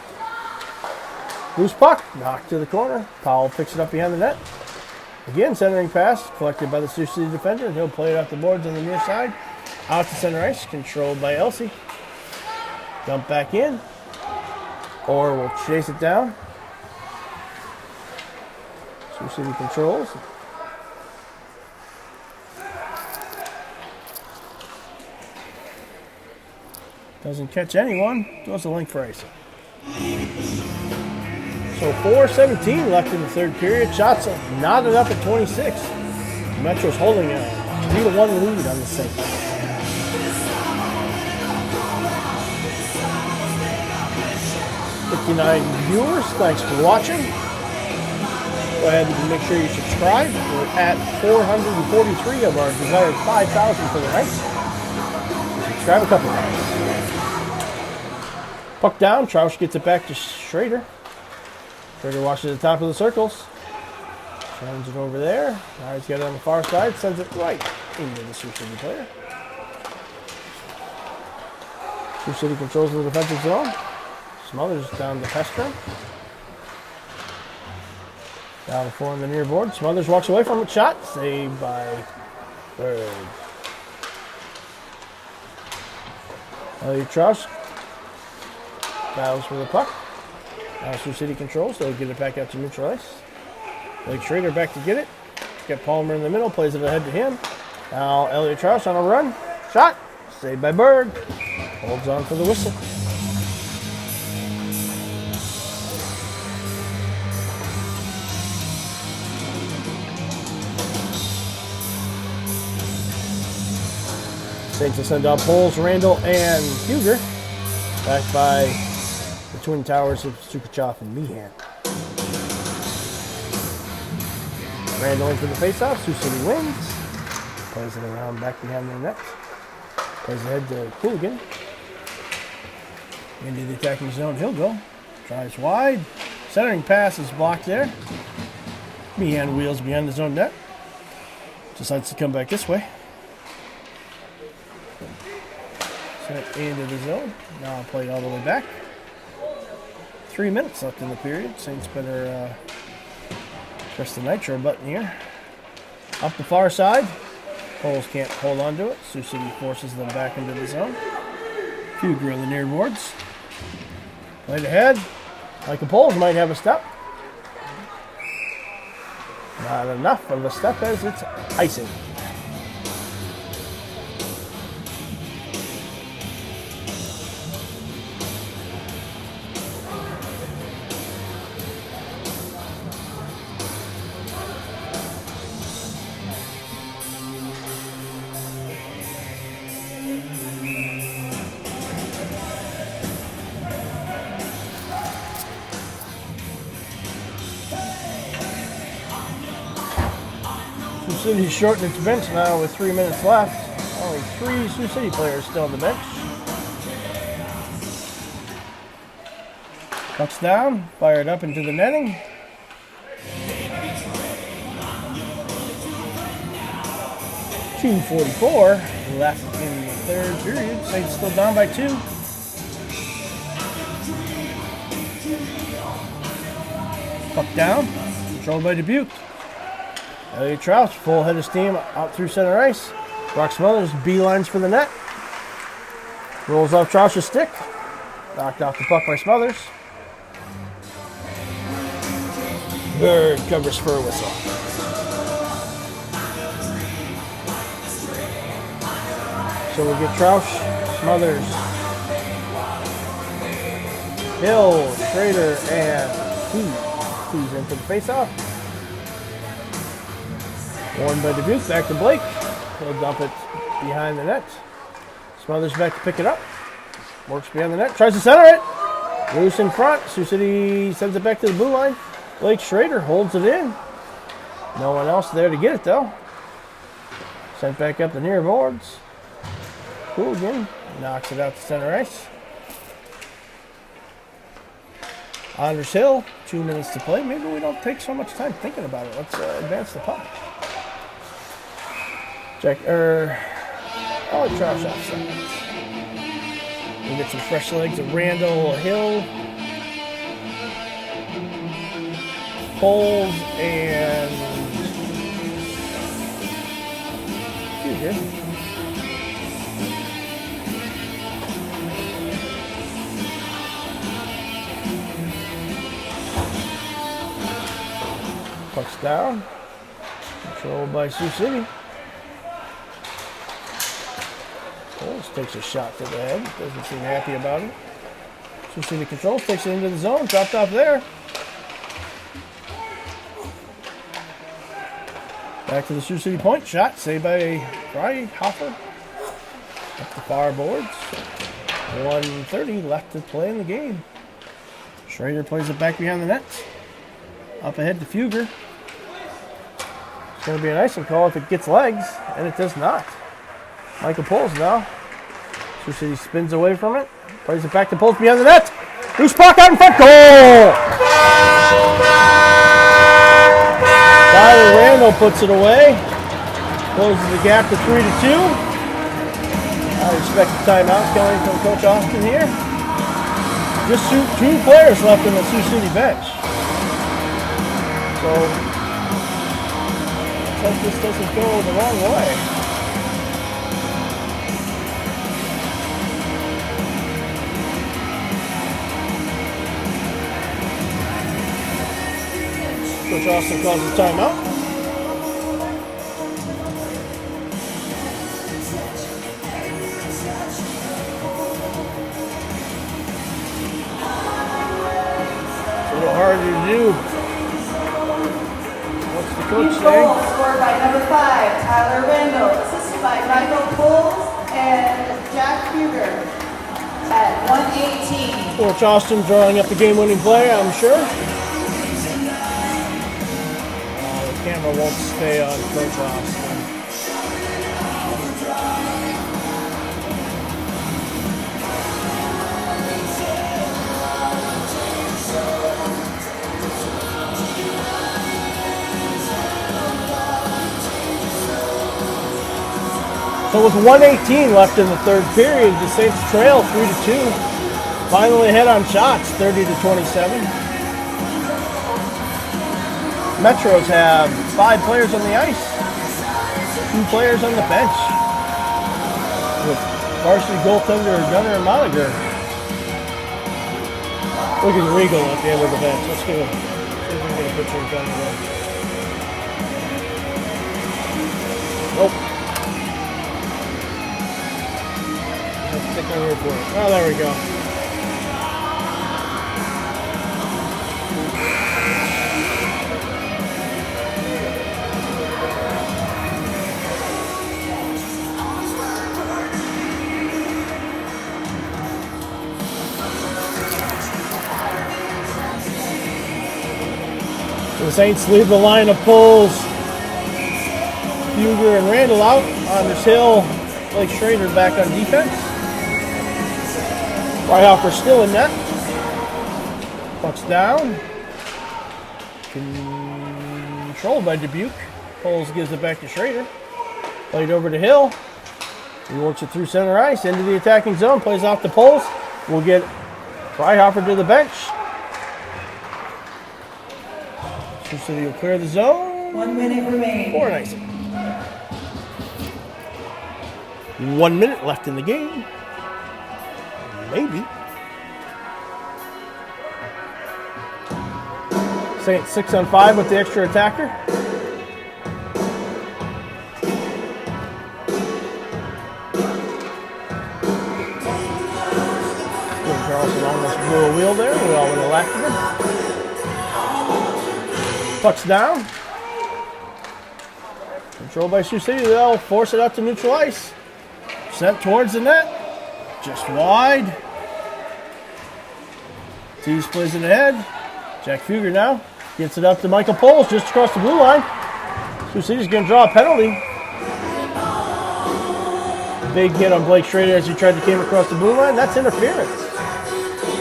Loose puck, knocked to the corner. Powell picks it up behind the net. Again, centering pass, collected by the Sioux City defender, and he'll play it off the boards on the near side. Out to center ice, controlled by Elsie. Dump back in. Or will chase it down. Sioux City controls. Doesn't catch anyone. Goes to Link for icing. So 4:17 left in the third period. Shots knotted up at 26. Metro's holding a 3-1 lead on the Saints. 59 viewers. Thanks for watching. Go ahead and make sure you subscribe. We're at 443 of our desired 5,000 for the night. Subscribe a couple times. Puck down. Troush gets it back to Schrader. Schrader watches the top of the circles. Turns it over there. Now he's got it on the far side. Sends it right into the Sioux City player. Sioux City controls the defensive zone. Smothers down to Pestro. Down the 4 on the near board. Smothers walks away from it. Shot. Saved by Berg. Elliot Troush battles for the puck. Now Sioux City controls. They'll get it back out to neutral ice. Blake Schrader back to get it. Get Palmer in the middle. Plays it ahead to him. Now Elliot Troush on a run. Shot. Saved by Berg. Holds on for the whistle. Saints will send out Poles, Randall, and Huger. Backed by the Twin Towers of Sukuchov and Meehan. Randall in for the faceoff. Sioux City wins. Plays it around back behind their net. Plays ahead to Hooligan. Into the attacking zone. He'll go. Tries wide. Centering pass is blocked there. Meehan wheels behind the zone net. Decides to come back this way. Sent into the zone. Now play all the way back. 3 minutes left in the period. Saints better press the nitro button here. Up the far side. Poles can't hold on to it. Sioux City forces them back into the zone. Huger on the near boards. Played ahead. Like the Poles might have a step. Not enough of a step as it's icing. Sioux City shortened its bench now with 3 minutes left. Only 3 Sioux City players still on the bench. Puck's down, fired up into the netting. .244 left in the third period. Saints still down by 2. Puck down, controlled by Dubuque. Elliot Troush, full head of steam out through center ice. Brock Smothers beelines for the net. Rolls off Troush's stick. Knocked off the puck by Smothers. Berg covers for a whistle. So we'll get Troush, Smothers, Hill, Schrader, and Keys in for the faceoff. Warned by Dubuque, back to Blake. He'll dump it behind the net. Smothers back to pick it up. Works behind the net, tries to center it. Loose in front. Sioux City sends it back to the blue line. Blake Schrader holds it in. No one else there to get it though. Sent back up the near boards. Hooligan knocks it out to center ice. Anders Hill, 2 minutes to play. Maybe we don't take so much time thinking about it. Let's advance the puck. Check, I'll Troush offside. We'll get some fresh legs of Randall, Hill, Poles, and Huger. Puck's down. Controlled by Sioux City. Poles takes a shot to the head. Doesn't seem happy about it. Sioux City controls, takes it into the zone. Dropped off there. Back to the Sioux City point. Shot saved by Freihoffer. Up the far boards. 1:30 left to play in the game. Schrader plays it back behind the net. Up ahead to Fugger. It's going to be a nice one call if it gets legs, and it does not. Michael Poles now. Sioux City spins away from it. Plays it back to Poles behind the net. Loose puck out in front. Goal! Tyler Randall puts it away. Closes the gap to 3-2. I expect a timeout coming from Coach Austin here. Just two players left in the Sioux City bench. So, let's hope this doesn't go the wrong way. Coach Austin calls a timeout. It's a little harder to do. What's the coach These saying? goals scored by number 5, Tyler Randall, assisted by Michael Poles and Jack Fugger at 1:18. Coach Austin drawing up the game-winning play, I'm sure. The camera won't stay on Coach Austin. So with 1:18 left in the third period, the Saints trail 3-2. Finally ahead on shots, 30-27. Metros have 5 players on the ice, 2 players on the bench, with varsity goaltender Gunnar Moniger. Look at Regal at the end of the bench. Let's see if we can get a picture of Gunnar there. Nope. Let's stick my word for it. Oh, there we go. The Saints leave the line of Poles, Fugger, and Randall out. Anders Hill, Blake Schrader back on defense. Freihaufer still in net. Puck's down. Controlled by Dubuque. Poles gives it back to Schrader. Played over to Hill. He works it through center ice into the attacking zone. Plays off the Poles. We'll get Freihaufer to the bench. Sioux City will clear the zone. 1 minute remaining. For an icing. 1 minute left in the game. Maybe. Saints 6-on-5 with the extra attacker. Carlson almost blew a wheel there. We all would have laughed at him. Puck's down. Controlled by Sioux City. They'll force it out to neutral ice. Sent towards the net. Just wide. Tees plays it ahead. Jack Fugger now gets it up to Michael Poles just across the blue line. Sioux City's going to draw a penalty. Big hit on Blake Schrader as he tried to came across the blue line. That's interference.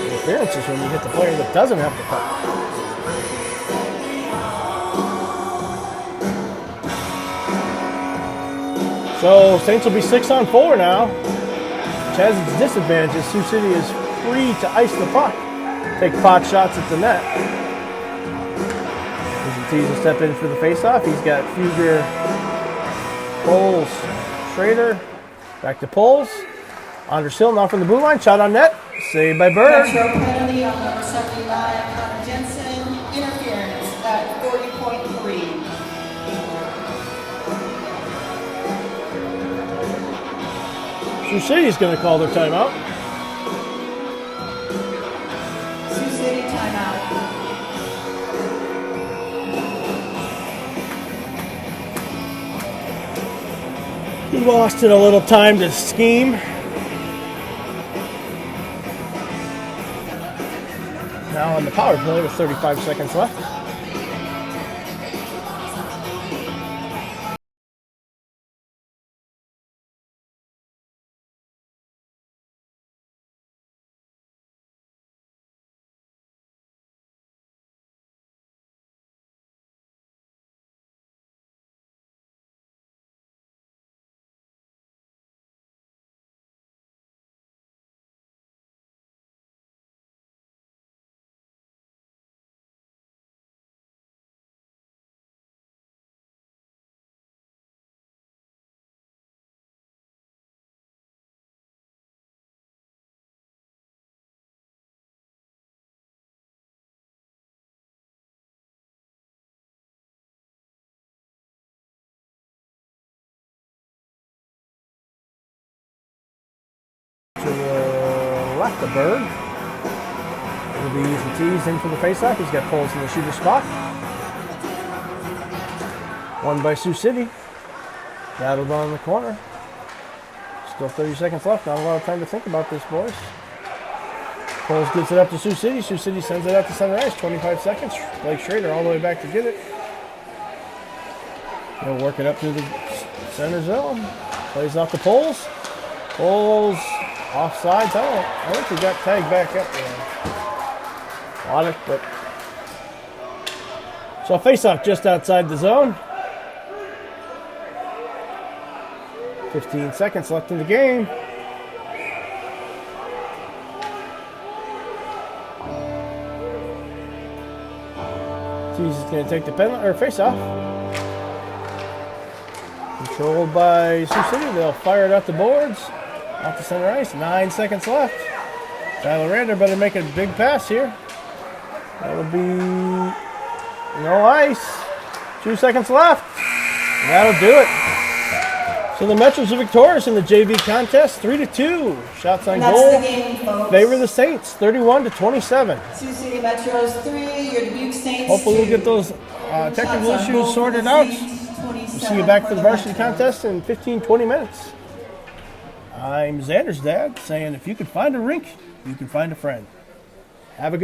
Interference is when you hit the player that doesn't have the puck. So Saints will be 6-on-4 now, which has its disadvantages. Sioux City is free to ice the puck, take pot shots at the net. Tees will step in for the faceoff. He's got Fugger, Poles, Schrader, back to Poles. Anders Hill now from the blue line, shot on net, saved by Bird. Metro penalty on number 79, Connor Jensen, interference at 40.3. Sioux City's going to call their timeout. Sioux City timeout. He lost it a little time to scheme. Now on the power play with 35 seconds left. To the left of Berg. He'll be using tees in for the faceoff. He's got poles in the shooter spot. Won by Sioux City. Battled on the corner. Still 30 seconds left. Not a lot of time to think about this, boys. Poles gets it up to Sioux City. Sioux City sends it out to center ice. 25 seconds. Blake Schrader all the way back to get it. He'll work it up through the center zone. Plays off the poles. Poles. Offsides. I think he got tagged back up there. On it, but so a face-off just outside the zone. 15 seconds left in the game. Tees is going to take the penalty or face-off. Controlled by Sioux City. They'll fire it out the boards. Off the center ice, 9 seconds left. Tyler Rander better make a big pass here. That'll be no ice. 2 seconds left. And that'll do it. So the Metros are victorious in the JV contest, 3-2. Shots on And that's goal. the game, folks. Favor the Saints, 31-27. Sioux City Metros 3, your Dubuque Saints Hopefully we'll 2. get those technical Shots on goal issues for sorted the out. Saints, We'll see you back for the varsity contest in 15-20 minutes. I'm Xander's dad saying if you can find a rink, you can find a friend. Have a good